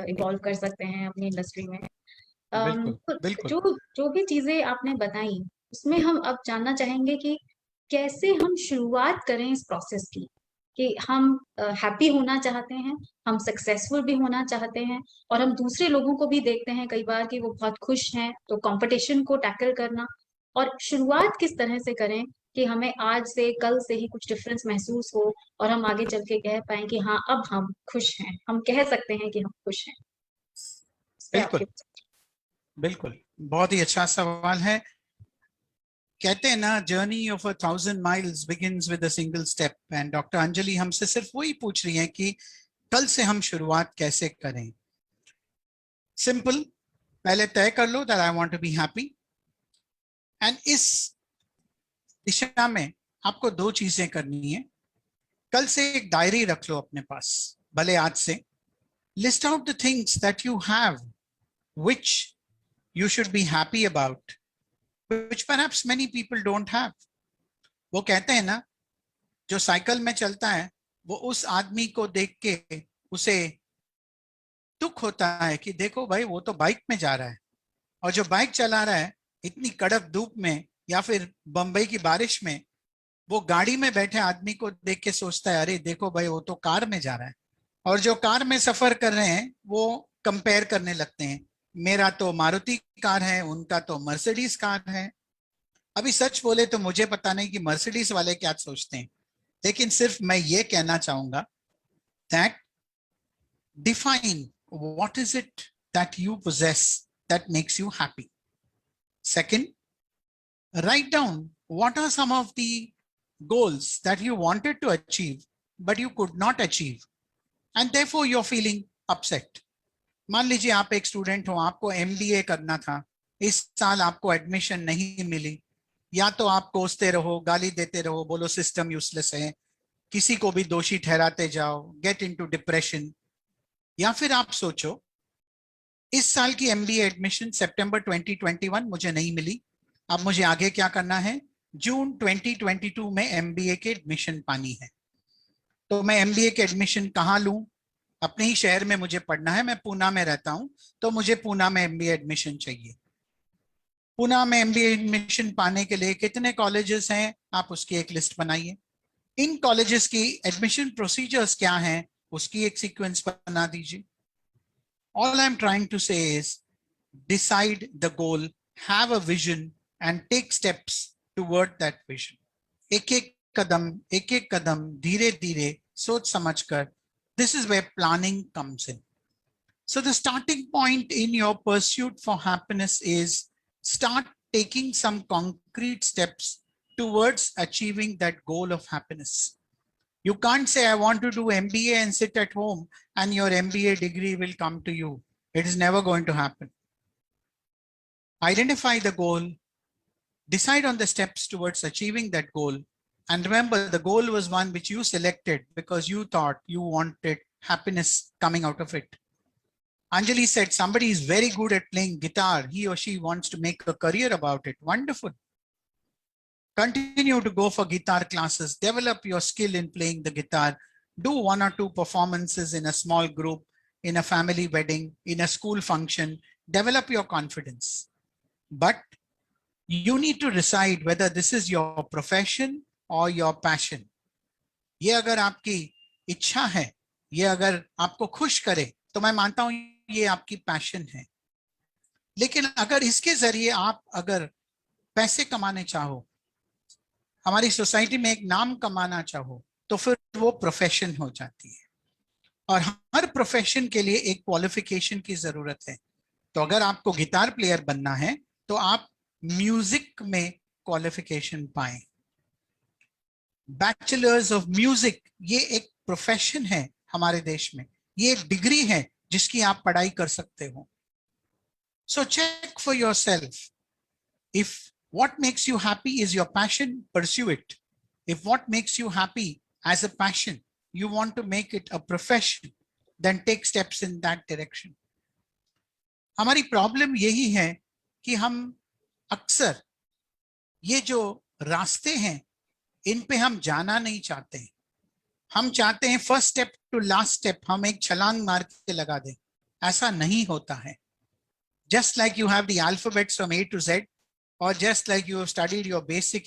इवॉल्व कर सकते हैं अपनी इंडस्ट्री में। बिल्कुल, तो बिल्कुल। जो जो भी चीजें आपने बताई उसमें हम अब जानना चाहेंगे कि कैसे हम शुरुआत करें इस प्रोसेस की, कि हम हैप्पी होना चाहते हैं, हम सक्सेसफुल भी होना चाहते हैं, और हम दूसरे लोगों को भी देखते हैं कई बार कि वो बहुत खुश हैं, तो कंपटीशन को टैकल करना और शुरुआत किस तरह से करें कि हमें आज से कल से ही कुछ डिफरेंस महसूस हो और हम आगे चल के कह पाए कि हाँ अब हम खुश हैं, हम कह सकते हैं कि हम खुश हैं। इस पे बिल्कुल, आपके बिल्कुल, बहुत ही अच्छा सवाल है। कहते हैं ना, journey of 1,000 miles begins with a single step, and doctor Anjali हमसे सिर्फ वही पूछ रही हैं कि कल से हम शुरुआत कैसे करें। सिंपल, पहले तय कर लो that I want to be happy, and इस दिशा में आपको दो चीजें करनी है। कल से एक डायरी रख लो अपने पास, भले आज से। List out the things that you have which you should be happy about, which perhaps many people don't have. वो कहते हैं ना, जो साइकिल में चलता है वो उस आदमी को देख के उसे दुख होता है कि देखो भाई वो तो बाइक में जा रहा है, और जो बाइक चला रहा है इतनी कड़क धूप में या फिर बंबई की बारिश में, वो गाड़ी में बैठे आदमी को देख के सोचता है अरे देखो भाई वो तो कार में जा रहा है। और जो कार में सफर कर रहे हैं वो कंपेयर करने लगते हैं, मेरा तो मारुति कार है, उनका तो मर्सिडीज कार है। अभी सच बोले तो मुझे पता नहीं कि मर्सिडीज वाले क्या सोचते हैं, लेकिन सिर्फ मैं ये कहना चाहूंगा that define what is it that you possess that makes you happy. Second, write down what are some of the goals that you wanted to achieve but you could not achieve and therefore you're feeling upset. मान लीजिए आप एक student हो, आपको MBA करना था, इस साल आपको एडमिशन नहीं मिली। या तो आप कोसते रहो, गाली देते रहो, बोलो सिस्टम यूजलेस है, किसी को भी दोषी ठहराते जाओ, गेट इनटू डिप्रेशन। या फिर आप सोचो इस साल की एमबीए एडमिशन सितंबर 2021 मुझे नहीं मिली, अब मुझे आगे क्या करना है, जून 2022 में एमबीए के एडमिशन पानी है। तो मैं एमबीए के एडमिशन कहाँ लूं? अपने ही शहर में मुझे पढ़ना है, मैं पूना में रहता हूं, तो मुझे पूना में एमबीए एडमिशन चाहिए। पूना में एमबीए एडमिशन पाने के लिए कितने कॉलेजेस हैं, आप उसकी एक लिस्ट बनाइए। इन कॉलेजेस की एडमिशन प्रोसीजर्स क्या हैं, उसकी एक सीक्वेंस बना दीजिए. All I'm trying to say is decide the goal, have a vision and take steps toward that vision. एक एक कदम धीरे धीरे सोच समझकर. This is where planning comes in. So the starting point in your pursuit for happiness is start taking some concrete steps towards achieving that goal of happiness. You can't say, I want to do MBA and sit at home and your MBA degree will come to you. It is never going to happen. Identify the goal, decide on the steps towards achieving that goal. And remember, the goal was one which you selected because you thought you wanted happiness coming out of it. Anjali said somebody is very good at playing guitar. He or she wants to make a career about it. Wonderful. Continue to go for guitar classes, develop your skill in playing the guitar, do 1 or 2 performances in a small group, in a family wedding, in a school function, develop your confidence. But you need to decide whether this is your profession or your passion. ये अगर आपकी इच्छा है, ये अगर आपको खुश करे, तो मैं मानता हूं ये आपकी पैशन है. लेकिन अगर इसके जरिए आप अगर पैसे कमाने चाहो, हमारी सोसाइटी में एक नाम कमाना चाहो, तो फिर वो प्रोफेशन हो जाती है. और हर प्रोफेशन के लिए एक क्वालिफिकेशन की जरूरत है. तो अगर आपको गिटार प्लेयर बनना है तो आप म्यूजिक में क्वालिफिकेशन पाएं. बैचलर्स ऑफ म्यूजिक ये एक प्रोफेशन है हमारे देश में, ये एक डिग्री है जिसकी आप पढ़ाई कर सकते हो. So check for yourself. If what makes you happy is your passion, pursue it. If what makes you happy as a passion, you want to make it a profession, then take steps in that direction. हमारी problem यही है कि हम अक्सर ये जो रास्ते हैं इन पे हम जाना नहीं चाहते हैं. हम चाहते हैं first step to last step हम एक छलांग मार के लगा दें. ऐसा नहीं होता है. Just like you have the alphabets from A to Z, or just like you have studied your basic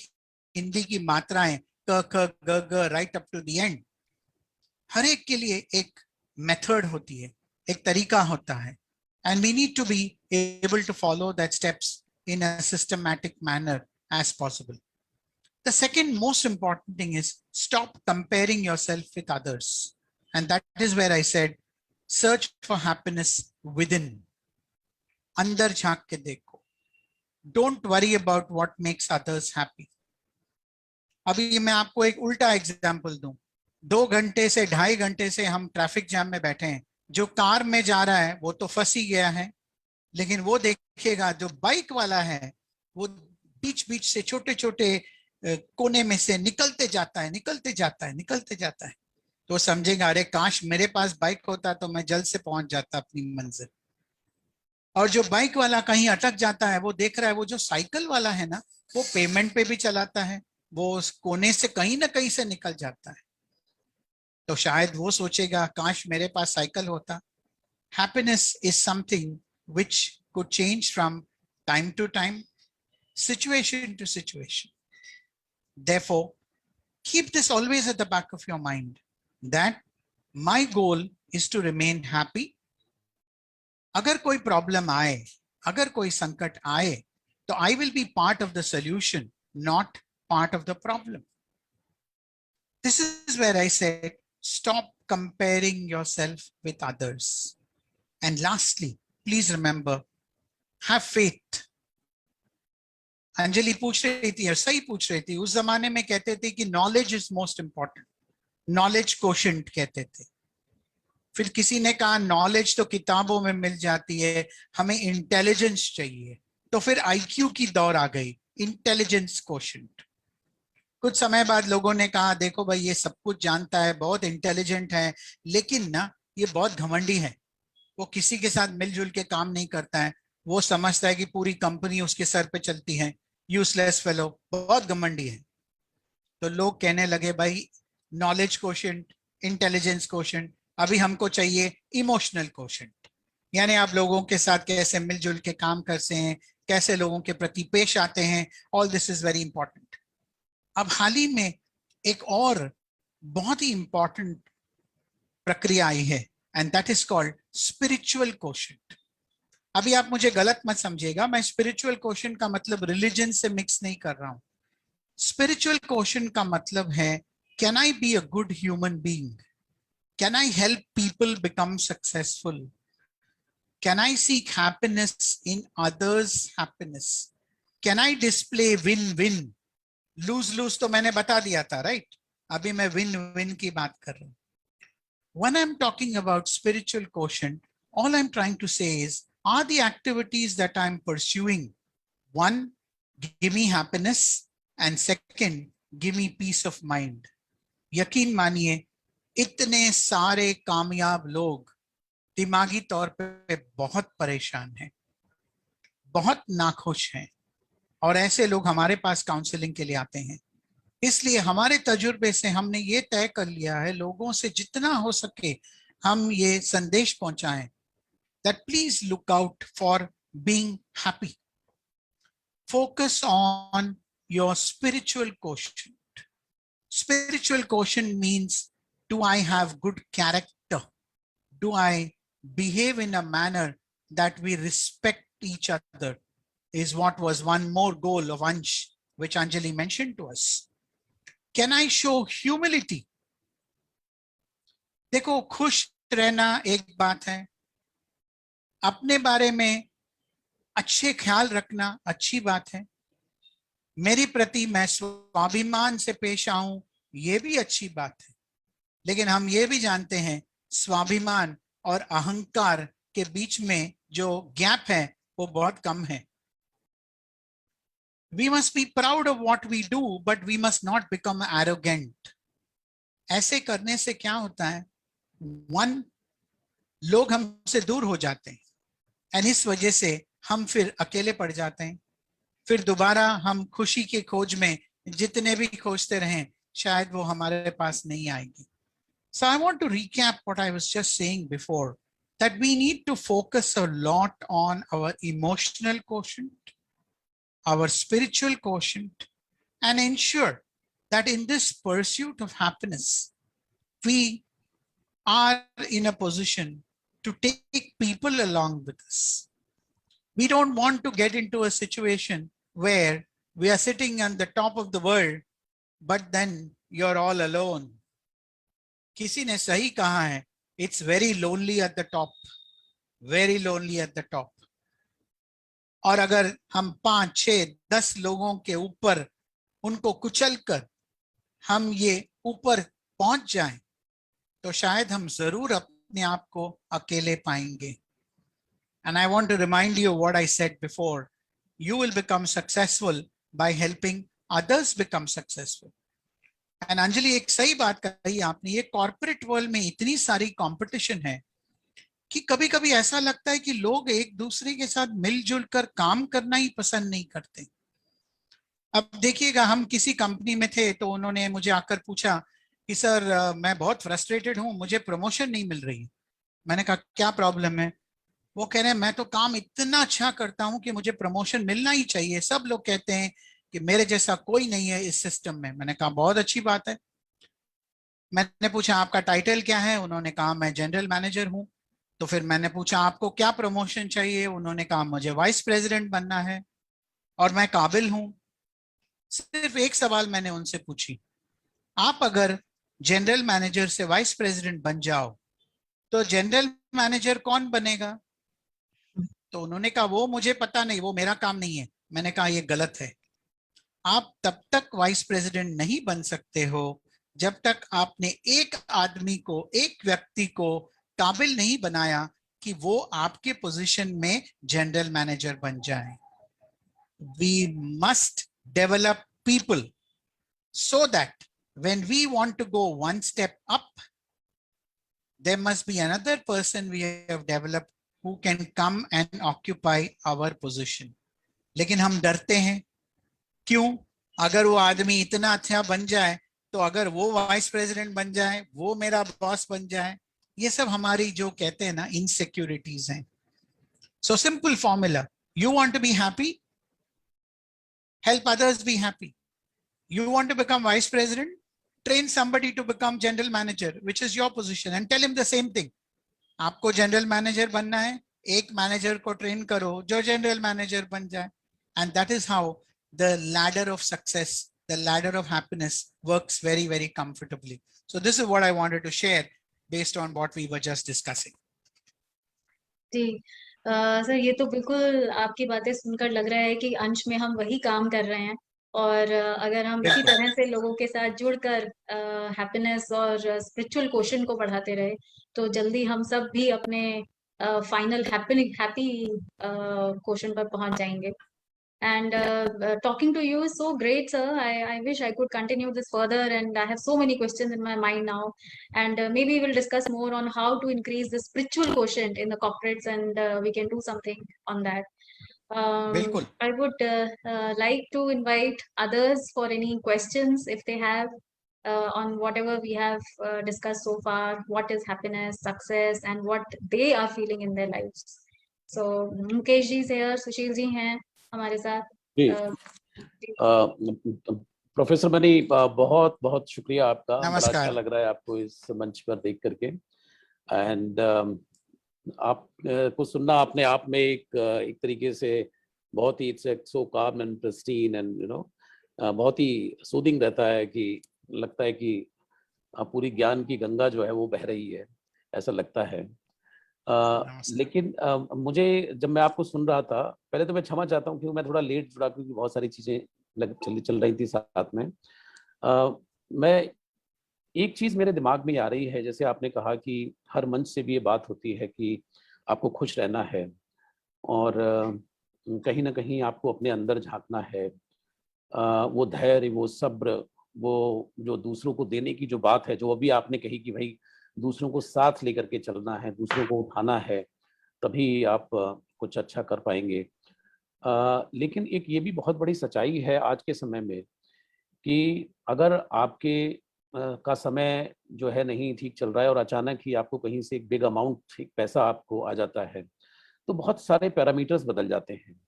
Hindi की मात्राएं क ख ग ग right up to the end, हर एक के लिए एक मेथड होती है, एक तरीका होता है, and we need to be able to follow that steps in a systematic manner as possible. The second most important thing is stop comparing yourself with others, and that is where I said search for happiness within. अंदर झांक के देखो. Don't worry about what makes others happy. अभी मैं आपको एक उल्टा example दूं. 2 घंटे से 2.5 घंटे से हम ट्रैफिक जैम में बैठे हैं. जो कार में जा रहा है वो तो फंस ही गया है, लेकिन वो देखेगा जो बाइक वाला है वो बीच बीच से छोटे छोटे कोने में से निकलते जाता है. तो समझेगा अरे काश मेरे पास बाइक होता तो मैं जल्द से पहुंच जाता अपनी मंजिल. और जो बाइक वाला कहीं अटक जाता है वो देख रहा है वो जो साइकिल वाला है ना वो पेमेंट पे भी चलाता है, वो उस कोने से कहीं ना कहीं से निकल जाता है. तो शायद वो सोचेगा काश मेरे पास साइकिल होता. Happiness is something which could change from time to time, situation to situation. Therefore, keep this always at the back of your mind that my goal is to remain happy. अगर कोई problem आए, अगर कोई संकट आए, तो I will be part of the solution, not part of the problem. This is where I said, stop comparing yourself with others. And lastly, please remember, have faith. Anjali पूछ रही थी और सही पूछ रही थी. उस जमाने में कहते थे कि knowledge is most important, knowledge quotient कहते थे. फिर किसी ने कहा नॉलेज तो किताबों में मिल जाती है, हमें इंटेलिजेंस चाहिए. तो फिर आईक्यू की दौर आ गई, इंटेलिजेंस कोशेंट. कुछ समय बाद लोगों ने कहा देखो भाई ये सब कुछ जानता है, बहुत इंटेलिजेंट है, लेकिन ना ये बहुत घमंडी है, वो किसी के साथ मिलजुल के काम नहीं करता है, वो समझता है कि पूरी कंपनी उसके सर पे चलती है, यूजलेस फेलो, बहुत घमंडी है. तो लोग कहने लगे भाई नॉलेज कोशेंट, इंटेलिजेंस कोशेंट, अभी हमको चाहिए इमोशनल कोशेंट. यानी आप लोगों के साथ कैसे मिलजुल के काम करते हैं, कैसे लोगों के प्रति पेश आते हैं, all this is very important. अब हाल ही में एक और बहुत ही इंपॉर्टेंट प्रक्रिया आई है, and that is called spiritual quotient. अभी आप मुझे गलत मत समझिएगा, मैं स्पिरिचुअल क्वोशंट का मतलब रिलीजन से मिक्स नहीं कर रहा हूं। स्पिरिचुअल क्वोशंट का मतलब है, can I be a good human being? Can I help people become successful? Can I seek happiness in others happiness? Can I display win win? Lose lose तो मैंने बता दिया था, राइट? अभी मैं विन विन की बात कर रहा हूं। When I'm talking about spiritual quotient, all I'm trying to say is, are the activities that I'm pursuing, one, give me happiness, and second, give me peace of mind? यकीन मानिए, इतने सारे कामयाब लोग दिमागी तौर पे बहुत परेशान हैं, बहुत नाखुश हैं, और ऐसे लोग हमारे पास काउंसलिंग के लिए आते हैं। इसलिए हमारे तजुर्बे से हमने ये तय कर लिया है, लोगों से जितना हो सके हम ये संदेश पहुंचाएं, that please look out for being happy. Focus on your spiritual quotient. Spiritual quotient means, do I have good character? Do I behave in a manner that we respect each other? Is what was one more goal of Ansh, which Anjali mentioned to us. Can I show humility? देखो, खुश रहना एक बात है, अपने बारे में अच्छे ख्याल रखना अच्छी बात है, मेरी प्रति मैं स्वाभिमान से पेश आऊं ये भी अच्छी बात है, लेकिन हम ये भी जानते हैं स्वाभिमान और अहंकार के बीच में जो गैप है वो बहुत कम है। We must be proud of what we do, but we must not become arrogant. ऐसे करने से क्या होता है, वन, लोग हमसे दूर हो जाते हैं, और इस वजह से हम फिर अकेले पड़ जाते हैं, फिर दोबारा हम खुशी की खोज में जितने भी खोजते रहें शायद वो हमारे पास नहीं आएगी। So I want to recap what I was just saying before, that we need to focus a lot on our emotional quotient, our spiritual quotient, and ensure that in this pursuit of happiness, we are in a position to take people along with us. We don't want to get into a situation where we are sitting on the top of the world, but then you're all alone. किसी ने सही कहा है, it's very lonely at the top, very lonely at the top. और अगर हम 5, 6, 10 लोगों के ऊपर उनको कुचल कर हम ये ऊपर पहुंच जाएं, तो शायद हम जरूर अपने आप को अकेले पाएंगे। And I want to remind you what I said before. You will become successful by helping others become successful. And Anjali, एक सही बात कही आपने, ये कॉर्पोरेट वर्ल्ड में इतनी सारी कंपटीशन है कि कभी कभी ऐसा लगता है कि लोग एक दूसरे के साथ मिलजुल कर काम करना ही पसंद नहीं करते। अब देखिएगा, हम किसी कंपनी में थे तो उन्होंने मुझे आकर पूछा कि सर मैं बहुत फ्रस्ट्रेटेड हूँ, मुझे प्रमोशन नहीं मिल रही। मैंने कहा क्या प्रॉब्लम है? वो कह रहे हैं मैं तो काम इतना अच्छा करता हूं कि मुझे प्रमोशन मिलना ही चाहिए, सब लोग कहते हैं कि मेरे जैसा कोई नहीं है इस सिस्टम में। मैंने कहा बहुत अच्छी बात है। मैंने पूछा आपका टाइटल क्या है? उन्होंने कहा मैं जनरल मैनेजर हूं। तो फिर मैंने पूछा आपको क्या प्रमोशन चाहिए? उन्होंने कहा मुझे वाइस प्रेसिडेंट बनना है और मैं काबिल हूं। सिर्फ एक सवाल मैंने उनसे पूछी, आप अगर जनरल मैनेजर से वाइस प्रेसिडेंट बन जाओ तो जनरल मैनेजर कौन बनेगा? तो उन्होंने कहा वो मुझे पता नहीं, वो मेरा काम नहीं है। मैंने कहा ये गलत है। आप तब तक वाइस प्रेसिडेंट नहीं बन सकते हो जब तक आपने एक आदमी को, एक व्यक्ति को काबिल नहीं बनाया कि वो आपके पोजीशन में जनरल मैनेजर बन जाए। We must develop people so that when we want to go one step up, there must be another person we have developed who can come and occupy our position. लेकिन हम डरते हैं, क्यों? अगर वो आदमी इतना अच्छा बन जाए तो अगर वो वाइस प्रेसिडेंट बन जाए, वो मेरा बॉस बन जाए, ये सब हमारी जो कहते हैं ना इनसिक्योरिटीज हैं। So simple formula, you want to be happy, help others be happy. You want to become vice president, train somebody to become general manager, which is your position, and tell him the same thing. आपको general manager बनना है, एक manager को train करो जो general manager बन जाए. And that is how the ladder of success, the ladder of happiness works very, very comfortably. So this is what I wanted to share based on what we were just discussing. जी sir, ये तो बिल्कुल आपकी बातें सुनकर लग रहा है कि अंश में हम वही काम कर रहे हैं, और अगर हम इसी तरह से लोगों के साथ जुड़कर हैप्पीनेस और स्पिरिचुअल क्वेश्चन को बढ़ाते रहे, तो जल्दी हम सब भी अपने फाइनल हैप्पी क्वेश्चन पर पहुंच जाएंगे. And talking to you is so great, sir. I wish I could continue this further, and I have so many questions in my mind now. And maybe we'll discuss more on how to increase the spiritual quotient in the corporates, and we can do something on that. बिल्कुल. I would like to invite others for any questions if they have on whatever we have discussed so far. What is happiness, success, and what they are feeling in their lives. So Mukesh ji is here, Sushil ji हैं हमारे साथ. जी, professor money, बहुत बहुत शुक्रिया आपका. बड़ा अच्छा लग रहा है आपको इस मंच पर देख करके. एंड आप को सुनना अपने आप में एक तरीके से बहुत ही इट्स सो काम एंड प्रिस्टीन एंड बहुत ही सूदिंग रहता है कि लगता है कि पूरी ज्ञान की गंगा जो है वो बह रही है, ऐसा लगता है. लेकिन मुझे जब मैं आपको सुन रहा था, पहले तो मैं क्षमा चाहता हूँ क्योंकि मैं थोड़ा लेट जुड़ा, क्योंकि बहुत सारी चीजें चल रही थी साथ में. मैं एक चीज मेरे दिमाग में आ रही है, जैसे आपने कहा कि हर मंच से भी ये बात होती है कि आपको खुश रहना है और कहीं ना कहीं आपको अपने अंदर झांकना है. वो धैर्य, वो सब्र, वो जो दूसरों को देने की जो बात है, जो अभी आपने कही कि भाई दूसरों को साथ लेकर के चलना है, दूसरों को उठाना है, तभी आप कुछ अच्छा कर पाएंगे. लेकिन एक ये भी बहुत बड़ी सच्चाई है आज के समय में कि अगर आपके का समय जो है नहीं ठीक चल रहा है और अचानक ही आपको कहीं से एक बिग अमाउंट, एक पैसा आपको आ जाता है, तो बहुत सारे पैरामीटर्स बदल जाते हैं.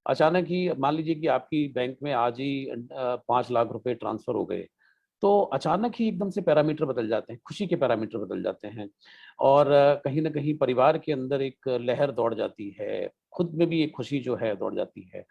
अचानक ही मान लीजिए कि आपकी बैंक में आज ही 5 लाख रुपए ट्रांसफर हो गए, तो अचानक ही एकदम से पैरामीटर बदल जाते हैं, खुशी के पैरामीटर बदल जाते हैं, और कहीं ना कहीं परिवार के अंदर एक लहर दौड़ जाती है, खुद में भी एक खुशी जो है दौड़ जाती है.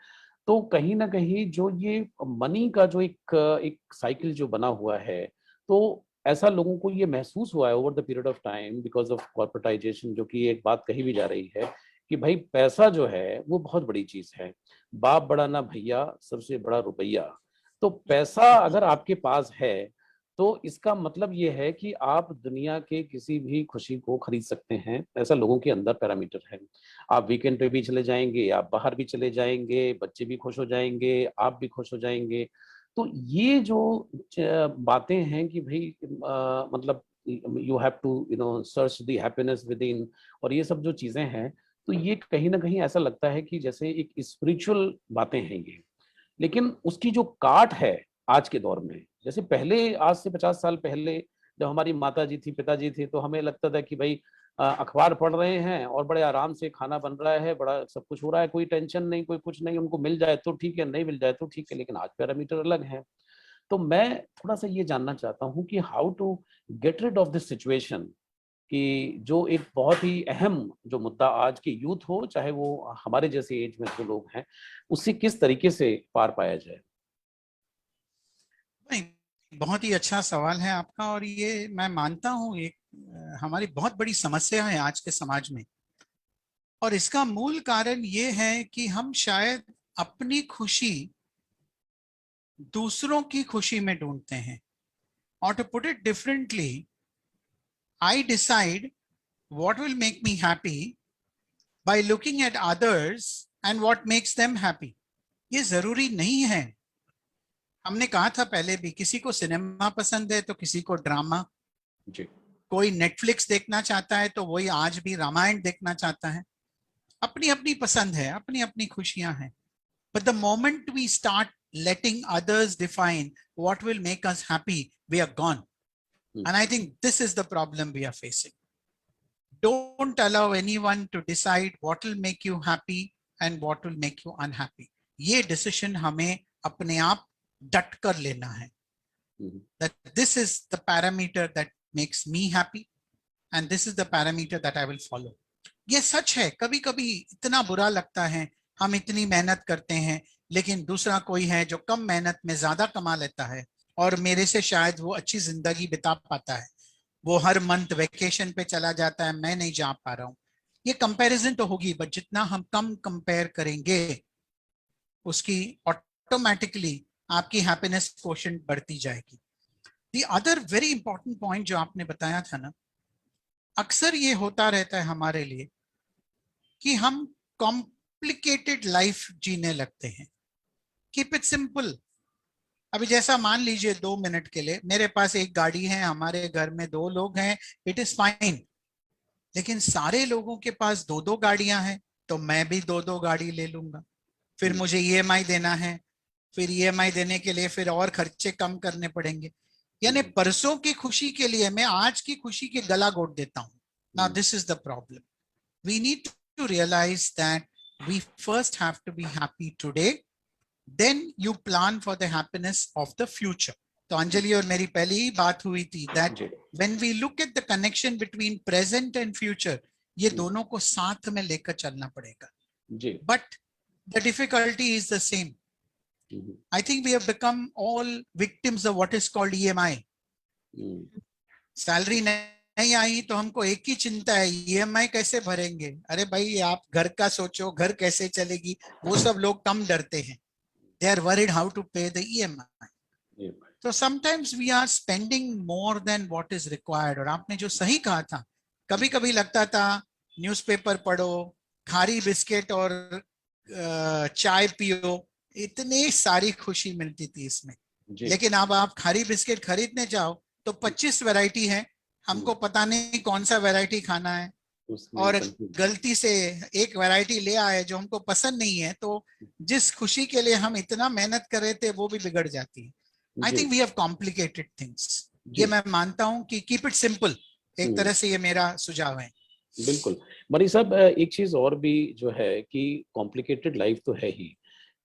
तो कहीं ना कहीं जो ये मनी का जो एक साइकिल जो बना हुआ है, तो ऐसा लोगों को ये महसूस हुआ है over the period of time because of corporatisation, जो कि एक बात कही भी जा रही है कि भाई पैसा जो है वो बहुत बड़ी चीज है. बाप बड़ा ना भैया, सबसे बड़ा रुपया. तो पैसा अगर आपके पास है तो इसका मतलब ये है कि आप दुनिया के किसी भी खुशी को खरीद सकते हैं. ऐसा लोगों के अंदर पैरामीटर है. आप वीकेंड पे भी चले जाएंगे, आप बाहर भी चले जाएंगे, बच्चे भी खुश हो जाएंगे, आप भी खुश हो जाएंगे. तो ये जो बातें हैं कि भाई मतलब you have to search the happiness within, और ये सब जो चीजें हैं, तो ये कहीं ना कहीं ऐसा लगता है कि जैसे एक स्पिरिचुअल बातें हैं ये. लेकिन उसकी जो काट है आज के दौर में, जैसे पहले आज से 50 साल पहले जब हमारी माता जी थी, पिताजी थे, तो हमें लगता था कि भाई अखबार पढ़ रहे हैं और बड़े आराम से खाना बन रहा है, बड़ा सब कुछ हो रहा है, कोई टेंशन नहीं, कोई कुछ नहीं, उनको मिल जाए तो ठीक है, नहीं मिल जाए तो ठीक है. लेकिन आज पैरामीटर अलग है. तो मैं थोड़ा सा ये जानना चाहता हूँ कि how to get rid of this situation, कि जो एक बहुत ही अहम जो मुद्दा आज के यूथ हो, चाहे वो हमारे जैसे एज में जो लोग हैं, उससे किस तरीके से पार पाया जाए. बहुत ही अच्छा सवाल है आपका, और ये मैं मानता हूँ एक हमारी बहुत बड़ी समस्या है आज के समाज में. और इसका मूल कारण ये है कि हम शायद अपनी खुशी दूसरों की खुशी में ढूंढते हैं. और to put it differently, I decide what will make me happy by looking at others and what makes them happy. ये जरूरी नहीं है. हमने कहा था पहले भी, किसी को सिनेमा पसंद है तो किसी को ड्रामा. कोई नेटफ्लिक्स देखना चाहता है तो वही आज भी रामायण देखना चाहता है. अपनी अपनी पसंद है, अपनी अपनी खुशियां हैं. But the moment we start letting others define what will make us happy, we are gone. And I think this is the problem we are facing. Don't allow anyone to decide what will make you happy and what will make you unhappy. ये decision हमें अपने आप डट कर लेना है. that this is the parameter that makes me happy and this is the parameter that I will follow. ये सच है, कभी कभी इतना बुरा लगता है, हम इतनी मेहनत करते हैं लेकिन दूसरा कोई है जो कम मेहनत में ज्यादा कमा लेता है और मेरे से शायद वो अच्छी जिंदगी बिता पाता है, वो हर मंथ वेकेशन पे चला जाता है, मैं नहीं जा पा रहा हूँ. ये कंपैरिजन तो होगी, बट जितना हम कम कंपेयर करेंगे उसकी ऑटोमेटिकली आपकी हैप्पीनेस कोशेंट बढ़ती जाएगी. The other very important point जो आपने बताया था ना, अक्सर ये होता रहता है हमारे लिए कि हम कॉम्प्लिकेटेड लाइफ जीने लगते हैं. Keep it simple. अभी जैसा मान लीजिए 2 मिनट के लिए मेरे पास एक गाड़ी है, हमारे घर में 2 लोग हैं, इट इज फाइन. लेकिन सारे लोगों के पास 2-2 गाड़ियां हैं तो मैं भी 2-2 गाड़ी ले लूंगा. फिर मुझे ईएमआई देना है, फिर ईएमआई देने के लिए फिर और खर्चे कम करने पड़ेंगे. यानी परसों की खुशी के लिए मैं आज की खुशी के गला घोट देता हूं. Now this is the problem. We need to realise that we first have to be happy today, then you plan for the happiness of the future. तो अंजलि और मेरी पहली ही बात हुई थी that when we look at the connection between present and future, ये दोनों को साथ में लेकर चलना पड़ेगा. But the difficulty is the same. I think we have become all victims of what is called EMI. Salary नहीं आई तो हमको एक ही चिंता है, EMI कैसे भरेंगे. अरे भाई आप घर का सोचो, घर कैसे चलेगी, वो सब लोग कम डरते हैं. They are worried how to pay the EMI. So sometimes we are spending more than what is required. और आपने जो सही कहा था, कभी कभी लगता था न्यूज़पेपर पढ़ो, खारी बिस्किट और चाय पियो, इतनी सारी खुशी मिलती थी इसमें. लेकिन अब आप खारी बिस्किट खरीदने जाओ तो 25 वैरायटी है, हमको पता नहीं कौन सा वैरायटी खाना है, और गलती से एक वैरायटी ले आए जो हमको पसंद नहीं है, तो जिस खुशी के लिए हम इतना मेहनत कर रहे थे वो भी बिगड़ जाती है. I think we have complicated things. ये मैं मानता हूं कि कीप इट सिंपल, एक तरह से ये मेरा सुझाव है. बिल्कुल मनी साहब, एक चीज और भी जो है कि कॉम्प्लिकेटेड लाइफ तो है ही,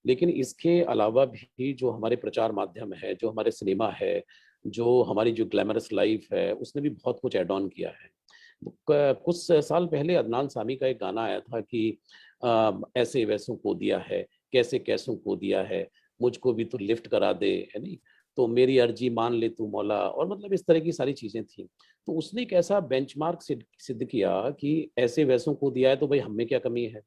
लेकिन इसके अलावा भी जो हमारे प्रचार माध्यम है, जो हमारे सिनेमा है, जो हमारी जो ग्लैमरस लाइफ है, उसने भी बहुत कुछ एड ऑन किया है. कुछ साल पहले अदनान सामी का एक गाना आया था कि ऐसे वैसों को दिया है, कैसे कैसों को दिया है, मुझको भी तो लिफ्ट करा दे, है नहीं, तो मेरी अर्जी मान ले तू मौला, और मतलब इस तरह की सारी चीजें थी. तो उसने एक ऐसा बेंचमार्क सिद्ध किया कि ऐसे वैसों को दिया है तो भाई हम में क्या कमी है.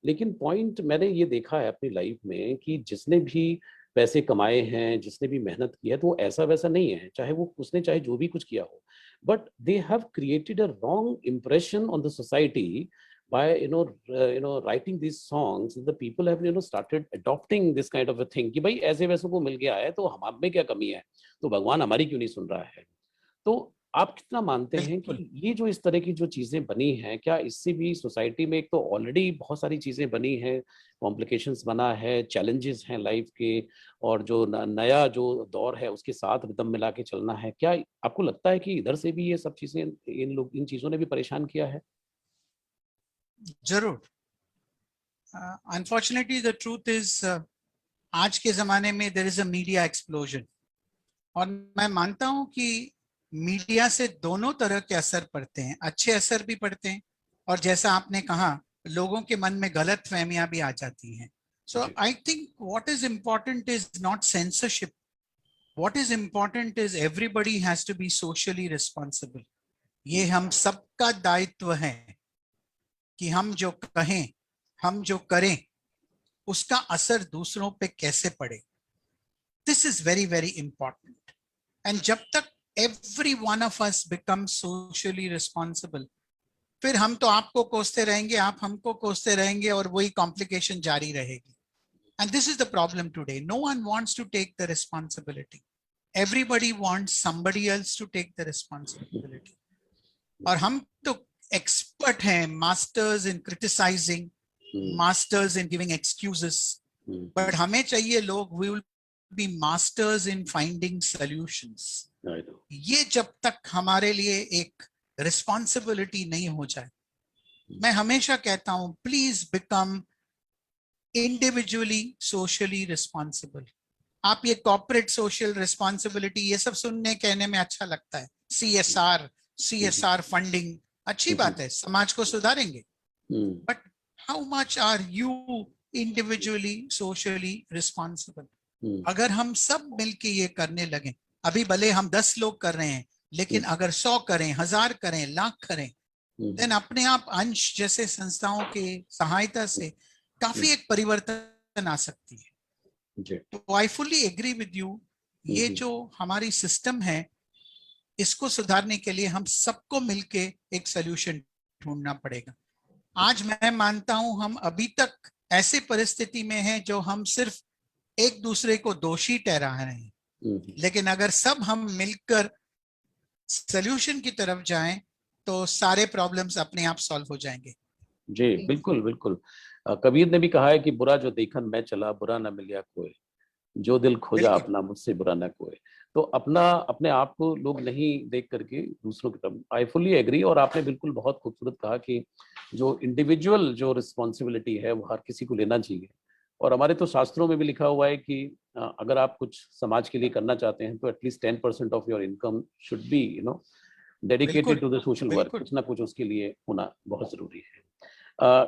लेकिन पॉइंट मैंने ये देखा है अपनी लाइफ में कि जिसने भी पैसे कमाए हैं, जिसने भी मेहनत की है, तो वो ऐसा वैसा नहीं है, चाहे वो उसने चाहे जो भी कुछ किया हो, but they have created a wrong impression on the society by writing these songs. The people have started adopting this kind of a thing कि भाई ऐसे वैसों को मिल गया है तो हम में क्या कमी है, तो भगवान हमारी क्यों नहीं सुन रहा है. तो आप कितना मानते हैं कि ये जो इस तरह की जो चीजें बनी हैं, क्या इससे भी सोसाइटी में एक तो ऑलरेडी बहुत सारी चीजें बनी हैं, कॉम्प्लिकेशंस बना है, चैलेंजेस हैं लाइफ के, और जो नया जो दौर है उसके साथ रिदम मिला के चलना है, क्या आपको लगता है कि इधर से भी ये सब चीजें इन चीजों ने भी परेशान किया है? जरूर. अनफॉर्चुनेटली द ट्रूथ इज आज के जमाने में there is a media explosion, और मैं मानता हूं कि मीडिया से दोनों तरह के असर पड़ते हैं, अच्छे असर भी पड़ते हैं, और जैसा आपने कहा लोगों के मन में गलत फहमियां भी आ जाती हैं. So I think what is important is not censorship. What is important is everybody has to be socially responsible. ये हम सबका दायित्व है कि हम जो कहें, हम जो करें, उसका असर दूसरों पे कैसे पड़े. This is very very important. And जब तक every one of us becomes socially responsible, फिर हम तो आपको कोसते रहेंगे, आप हमको कोसते रहेंगे, और वही कॉम्प्लिकेशन जारी रहेगी. And this is the problem today. No one wants to take the responsibility. Everybody wants somebody else to take the responsibility. और हम तो एक्सपर्ट हैं, masters in criticising, masters in giving excuses, but हमें चाहिए लोग we will be masters in finding solutions. ये जब तक हमारे लिए एक रिस्पॉन्सिबिलिटी नहीं हो जाए, मैं हमेशा कहता हूं please become individually socially responsible. आप ये कॉर्पोरेट सोशल रिस्पॉन्सिबिलिटी ये सब सुनने कहने में अच्छा लगता है, CSR फंडिंग, अच्छी बात है, समाज को सुधारेंगे, but how much are you individually socially responsible? अगर हम सब मिलके ये करने लगे, अभी भले हम 10 लोग कर रहे हैं, लेकिन अगर 100 करें, 1000 करें, लाख करें, देन अपने आप अंश जैसे संस्थाओं के सहायता से काफी एक परिवर्तन आ सकती है। तो I fully agree with you, ये जो हमारी सिस्टम है इसको सुधारने के लिए हम सबको मिलके एक सोल्यूशन ढूंढना पड़ेगा। आज मैं मानता हूं हम अभी तक ऐसे परिस्थिति में हैं जो हम सिर्फ एक दूसरे को दोषी ठहरा रहे हैं, लेकिन अगर सब हम मिलकर सोल्यूशन की तरफ जाएं तो सारे प्रॉब्लम्स अपने आप सॉल्व हो जाएंगे। जी बिल्कुल बिल्कुल। कबीर ने भी कहा है कि बुरा जो देखन मैं चला, बुरा न मिलिया कोई, जो दिल खोजा अपना मुझसे बुरा न कोई। तो अपने आप को लोग नहीं देख करके दूसरों की तरफ, आई फुली एग्री। और आपने बिल्कुल बहुत खूबसूरत कहा कि जो इंडिविजुअल जो रिस्पॉन्सिबिलिटी है वो हर किसी को लेना चाहिए। और हमारे तो शास्त्रों में भी लिखा हुआ है कि अगर आप कुछ समाज के लिए करना चाहते हैं तो at least 10% of your income should be dedicated to the social work, कुछ ना कुछ उसके लिए होना बहुत जरूरी है।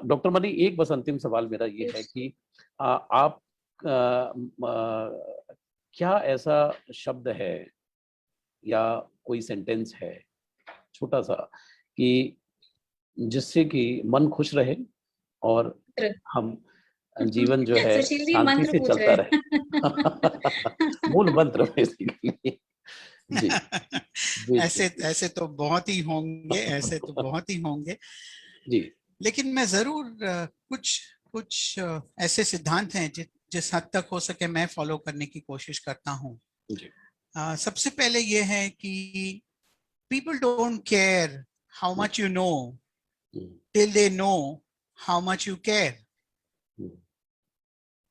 डॉक्टर मनी, एक बस अंतिम सवाल मेरा ये है कि आप क्या ऐसा शब्द है या कोई सेंटेंस है छोटा सा कि जिससे कि मन खुश रहे और हम जीवन जो है शांति से चलता रहे? मूल मंत्र बेसिकली। जी, ऐसे तो बहुत ही होंगे जी, लेकिन मैं जरूर कुछ ऐसे सिद्धांत हैं जिस हद तक हो सके मैं फॉलो करने की कोशिश करता हूँ। सबसे पहले ये है कि people don't care how much you know till they know how much you care.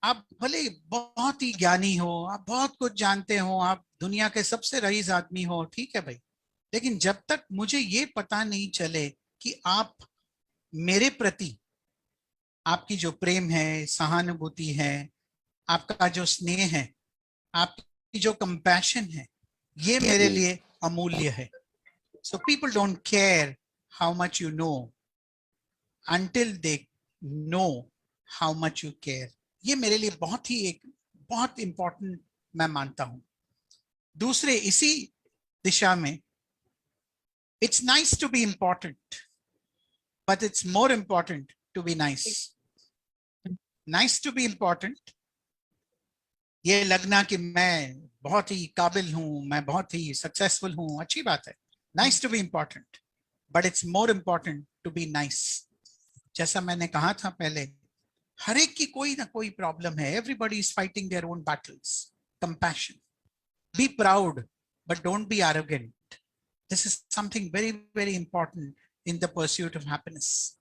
आप भले बहुत ही ज्ञानी हो, आप बहुत कुछ जानते हो, आप दुनिया के सबसे रईस आदमी हो, ठीक है भाई, लेकिन जब तक मुझे ये पता नहीं चले कि आप मेरे प्रति आपकी जो प्रेम है, सहानुभूति है, आपका जो स्नेह है, आपकी जो कंपैशन है, ये मेरे लिए अमूल्य है। So people don't care how much you know until they know how much you care. ये मेरे लिए बहुत इंपॉर्टेंट मैं मानता हूं। दूसरे इसी दिशा में, it's nice to be important, but it's more important to be nice. Nice to be important, ये लगना कि मैं बहुत ही काबिल हूं, मैं बहुत ही सक्सेसफुल हूं, अच्छी बात है। Nice to be important, but it's more important to be nice. जैसा मैंने कहा था पहले, हर एक की कोई ना कोई प्रॉब्लम है। Everybody is fighting their own battles. Compassion. Be proud, but don't be arrogant. This is something very, very important in the pursuit of happiness.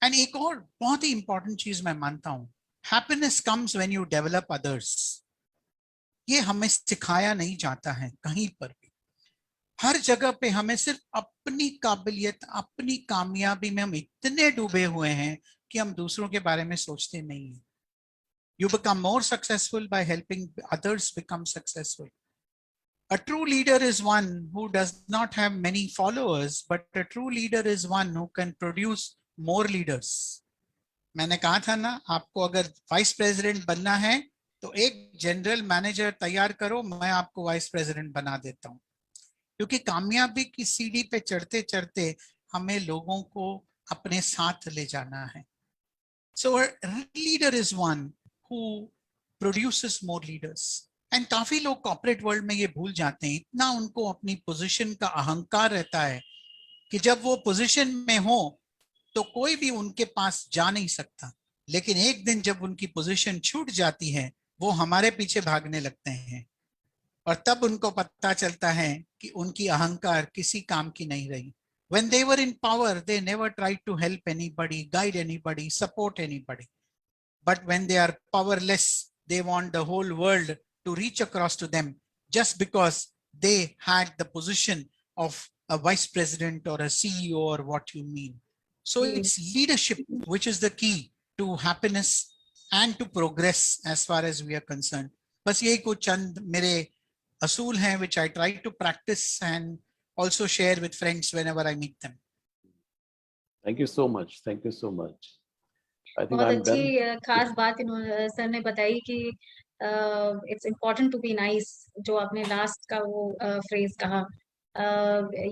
And एक और बहुत ही important चीज मैं मानता हूं, happiness comes when you develop others. ये हमें सिखाया नहीं जाता है कहीं पर भी। हर जगह पे हमें सिर्फ अपनी काबिलियत, अपनी कामयाबी में हम इतने डूबे हुए हैं कि हम दूसरों के बारे में सोचते नहीं हैं। You become more successful by helping others become successful. A true leader is one who does not have many followers, but a true leader is one who can produce more leaders. मैंने कहा था ना, आपको अगर vice president बनना है तो एक जनरल मैनेजर तैयार करो, मैं आपको वाइस प्रेसिडेंट बना देता हूं। क्योंकि कामयाबी की सीढ़ी पे चढ़ते चढ़ते हमें लोगों को अपने साथ ले जाना है। So a leader is one who produces more leaders. And काफी लोग कॉर्पोरेट वर्ल्ड में ये भूल जाते हैं, इतना उनको अपनी पोजीशन का अहंकार रहता है कि जब वो पोजीशन में हो तो कोई भी उनके पास जा नहीं सकता। लेकिन एक दिन जब उनकी पोजीशन छूट जाती है, वो हमारे पीछे भागने लगते हैं और तब उनको पता चलता है कि उनकी अहंकार किसी काम की नहीं रही। When they were in power, they never tried to help anybody, guide anybody, support anybody. But when they are powerless, they want the whole world to reach across to them just because they had the position of a vice president or a CEO or what you mean. So it's leadership which is the key to happiness and to progress as far as we are concerned. बस यही कुछ चंद मेरे असूल हैं which I try to practice and also share with friends whenever I meet them. Thank you so much. Thank you so much. I think बहुत I'm अच्छी done. खास बात इन्होंने सर ने बताई कि it's important to be nice, जो आपने लास्ट का वो फ्रेज कहा,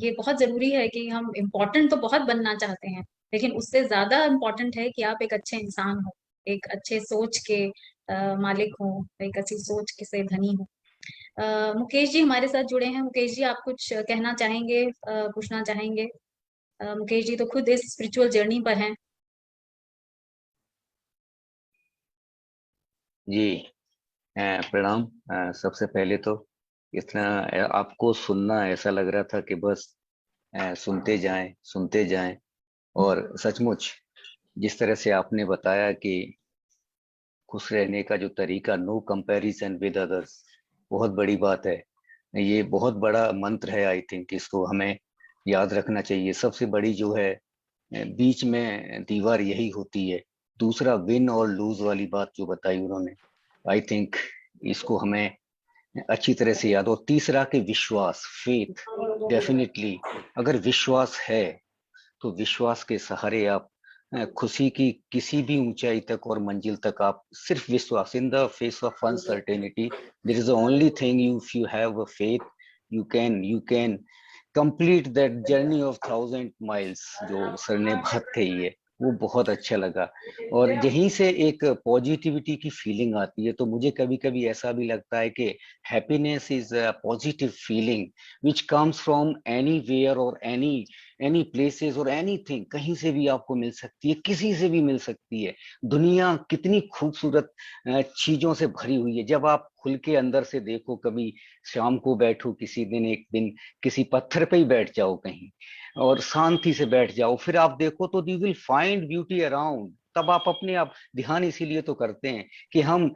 ये बहुत जरूरी है कि हम इम्पोर्टेंट तो बहुत बनना चाहते हैं, लेकिन उससे ज्यादा इम्पोर्टेंट है कि आप एक अच्छे इंसान हो, एक अच्छे सोच के मालिक हो, एक अच्छी सोच के से धनी हो। मुकेश जी हमारे साथ जुड़े हैं। मुकेश जी, आप कुछ कहना चाहेंगे, पूछना चाहेंगे? मुकेश जी तो खुद इस स्पिरिचुअल जर्नी पर हैं। जी प्रणाम। सबसे पहले तो इतना आपको सुनना ऐसा लग रहा था कि बस सुनते जाएं। और सचमुच जिस तरह से आपने बताया कि खुश रहने का जो तरीका, नो कंपैरिजन विद अदर्स, बहुत बड़ी बात है। ये बहुत बड़ा मंत्र है। आई थिंक इसको हमें याद रखना चाहिए। सबसे बड़ी जो है बीच में दीवार यही होती है। दूसरा विन और लूज वाली बात जो बताई उन्होंने, आई थिंक इसको हमें अच्छी तरह से याद। और तीसरा कि विश्वास, फेथ, डेफिनेटली अगर विश्वास है तो विश्वास के सहारे आप खुशी की किसी भी ऊंचाई तक और मंजिल तक आप सिर्फ विश्वास, in the face of uncertainty there is the only thing, if you have a faith you can complete that journey of 1000 miles. जो सर ने बात कही है वो बहुत अच्छा लगा। और यहीं से एक पॉजिटिविटी की फीलिंग आती है। तो मुझे कभी कभी ऐसा भी लगता है कि happiness is a positive feeling which comes from anywhere और एनी प्लेसेस और एनीथिंग। कहीं से भी आपको मिल सकती है, किसी से भी मिल सकती है। दुनिया कितनी खूबसूरत चीजों से भरी हुई है। जब आप खुल के अंदर से देखो, कभी शाम को बैठो, किसी दिन एक दिन किसी पत्थर पे ही बैठ जाओ कहीं और शांति से बैठ जाओ, फिर आप देखो तो you will find beauty around. तब आप अपने आप ध्यान इसीलिए तो करते हैं कि हम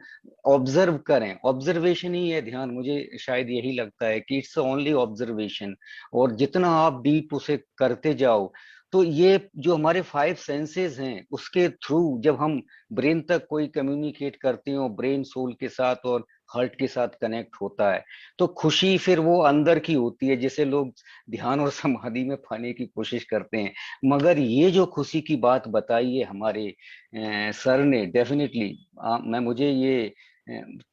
ऑब्जर्व करें। ऑब्जर्वेशन ही है ध्यान। मुझे शायद यही लगता है कि इट्स ओनली ऑब्जर्वेशन। और जितना आप डीप उसे करते जाओ तो ये जो हमारे 5 सेंसेस हैं उसके थ्रू जब हम ब्रेन तक कोई कम्युनिकेट करते हो, ब्रेन सोल के साथ और हार्ट के साथ कनेक्ट होता है, तो खुशी फिर वो अंदर की होती है, जिसे लोग ध्यान और समाधि में पाने की कोशिश करते हैं। मगर ये जो खुशी की बात बताई है हमारे सर ने, डेफिनेटली मुझे ये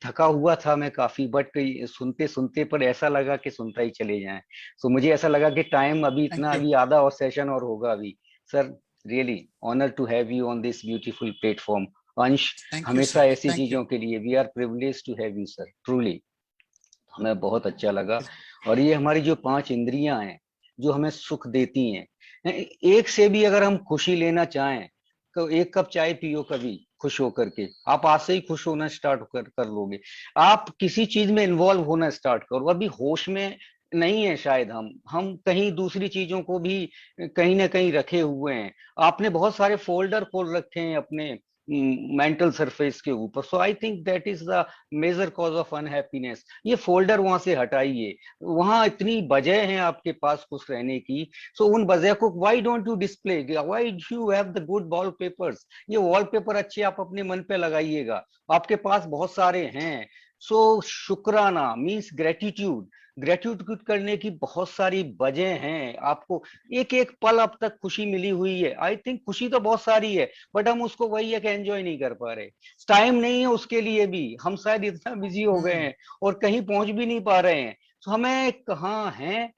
थका हुआ था मैं काफी, बट सुनते सुनते पर ऐसा लगा कि सुनता ही चले जाएं। तो मुझे ऐसा लगा कि टाइम अभी इतना, अभी आधा और सेशन और होगा अभी। Sir really honour to have you on this beautiful platform. अंश, हमेशा ऐसी चीजों के लिए we are privilege to have you sir, truly हमें बहुत अच्छा लगा। और ये हमारी जो 5 इंद्रियां हैं जो हमें सुख देती हैं, एक से भी अगर हम खुशी लेना चाहें तो एक कप चाय पियो कभी खुश होकर के, आप आज से ही खुश होना स्टार्ट कर लोगे। आप किसी चीज में इन्वॉल्व होना स्टार्ट करो। अभी होश में नहीं है शायद, हम कहीं दूसरी चीजों को भी कहीं ना कहीं रखे हुए हैं। आपने बहुत सारे फोल्डर खोल रखे हैं अपने मेंटल सरफेस के ऊपर। So I think that is the major cause of unhappiness. ये फोल्डर वहां से हटाइए। वहां इतनी वजह है आपके पास खुश रहने की। सो उन वजह को why don't you display, why you have the good wallpapers. ये वॉलपेपर अच्छे आप अपने मन पे लगाइएगा, आपके पास बहुत सारे हैं। सो शुक्राना मीन्स ग्रेटिट्यूड। ग्रेटिट्यूड करने की बहुत सारी वजह हैं। आपको एक एक पल अब तक खुशी मिली हुई है। आई थिंक खुशी तो बहुत सारी है, बट हम उसको वही है कि एंजॉय नहीं कर पा रहे। टाइम नहीं है उसके लिए भी, हम शायद इतना बिजी हो गए हैं और कहीं पहुंच भी नहीं पा रहे हैं। तो हमें कहाँ हैं,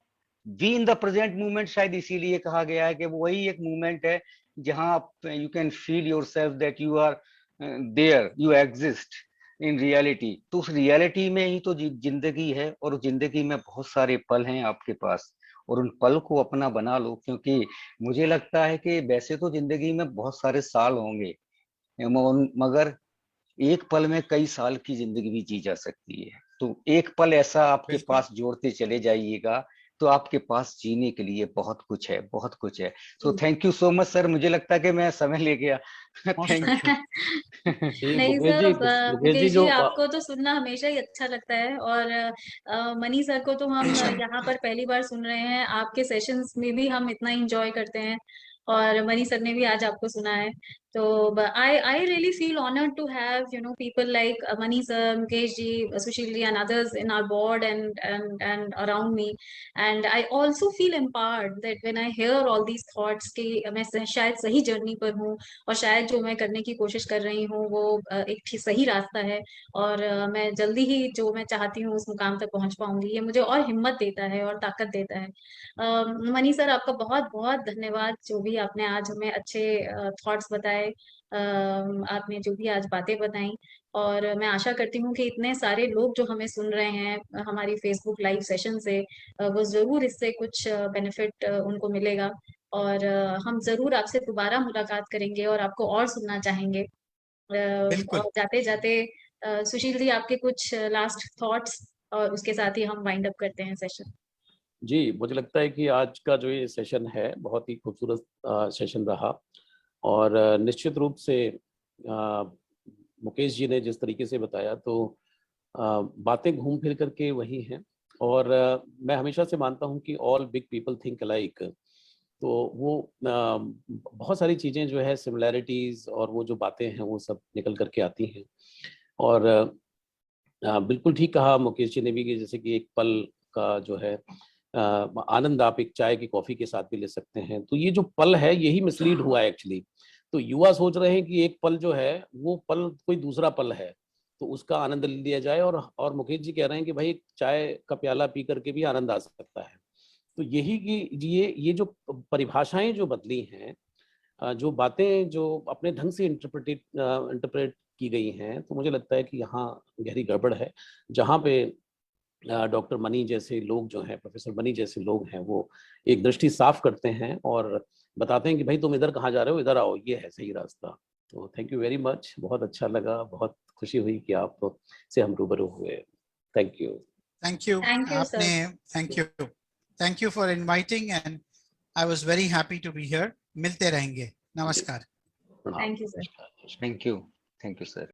be in the present movement. शायद इसीलिए कहा गया है कि वो वही एक मूवमेंट है जहां आप you can feel yourself that you are there, you exist in reality. तो उस रियलिटी में ही तो जिंदगी है। और जिंदगी में बहुत सारे पल हैं आपके पास, और उन पल को अपना बना लो। क्योंकि मुझे लगता है कि वैसे तो जिंदगी में बहुत सारे साल होंगे, मगर एक पल में कई साल की जिंदगी भी जी जा सकती है। तो एक पल ऐसा आपके पास जोड़ते चले जाइएगा तो आपके पास जीने के लिए बहुत कुछ है, बहुत कुछ है। So thank you so much sir. मुझे लगता है कि मैं समय ले गया। Thank you. नहीं मुकेश सर, जी, मुकेश जी जो आपको तो सुनना हमेशा ही अच्छा लगता है, और मनी सर को तो हम यहाँ पर पहली बार सुन रहे हैं। आपके सेशंस में भी हम इतना एंजॉय करते हैं, और मनी सर ने भी आज आपको सुना है। So but I really feel honored to have, you know, people like Mani sir, Mukesh ji, Sushil ji and others in our board and around me. And I also feel empowered that when I hear all these thoughts कि मैं शायद सही journey पर हूँ और शायद जो मैं करने की कोशिश कर रही हूँ वो एक सही रास्ता है और मैं जल्दी ही जो मैं चाहती हूँ उस मुकाम तक पहुंच पाऊंगी। ये मुझे और हिम्मत देता है और ताकत देता है। मनी सर, आपका बहुत बहुत धन्यवाद, जो भी आपने आज हमें अच्छे थॉट्स बताए, आपने जो भी आज बातें बताई। और मैं आशा करती हूँ कि इतने सारे लोग जो हमें सुन रहे हैं हमारी फेसबुक लाइव सेशन से, वो जरूर इससे कुछ बेनिफिट उनको मिलेगा। और हम जरूर आपसे दोबारा मुलाकात करेंगे और आपको और सुनना चाहेंगे। बिल्कुल। और जाते जाते सुशील जी, आपके कुछ लास्ट थॉट्स, और उसके साथ ही हम वाइंड अप करते हैं सेशन। जी, मुझे लगता है कि आज का जो ये सेशन है बहुत ही खूबसूरत सेशन रहा और निश्चित रूप से मुकेश जी ने जिस तरीके से बताया तो बातें घूम फिर करके वही हैं। और मैं हमेशा से मानता हूँ कि all big people think alike. तो वो बहुत सारी चीज़ें जो है सिमिलैरिटीज़ और वो जो बातें हैं वो सब निकल करके आती हैं। और बिल्कुल ठीक कहा मुकेश जी ने भी कि जैसे कि एक पल का जो है आनंद आप एक चाय की कॉफ़ी के साथ भी ले सकते हैं। तो ये जो पल है यही मिसलीड हुआ है एक्चुअली। तो युवा सोच रहे हैं कि एक पल जो है वो पल कोई दूसरा पल है तो उसका आनंद ले लिया जाए। और मुकेश जी कह रहे हैं कि भाई चाय का प्याला पी करके भी आनंद आ सकता है। तो यही कि ये जो परिभाषाएं जो बदली हैं, जो बातें जो अपने ढंग से इंटरप्रेट की गई हैं, तो मुझे लगता है कि यहाँ गहरी गड़बड़ है। जहाँ पे डॉक्टर मनी जैसे लोग जो हैं, प्रोफेसर मनी जैसे लोग हैं, वो एक दृष्टि साफ करते हैं और बताते हैं कि भाई तुम इधर कहाँ जा रहे हो, इधर आओ, ये है सही रास्ता। तो थैंक यू वेरी मच, बहुत अच्छा लगा, बहुत खुशी हुई कि आप से हम रूबरू हुए। Thank you. Thank you. आपने thank you for inviting and I was very happy to be here. मिलते रहेंगे। नमस्कार। Thank you sir. Thank you sir.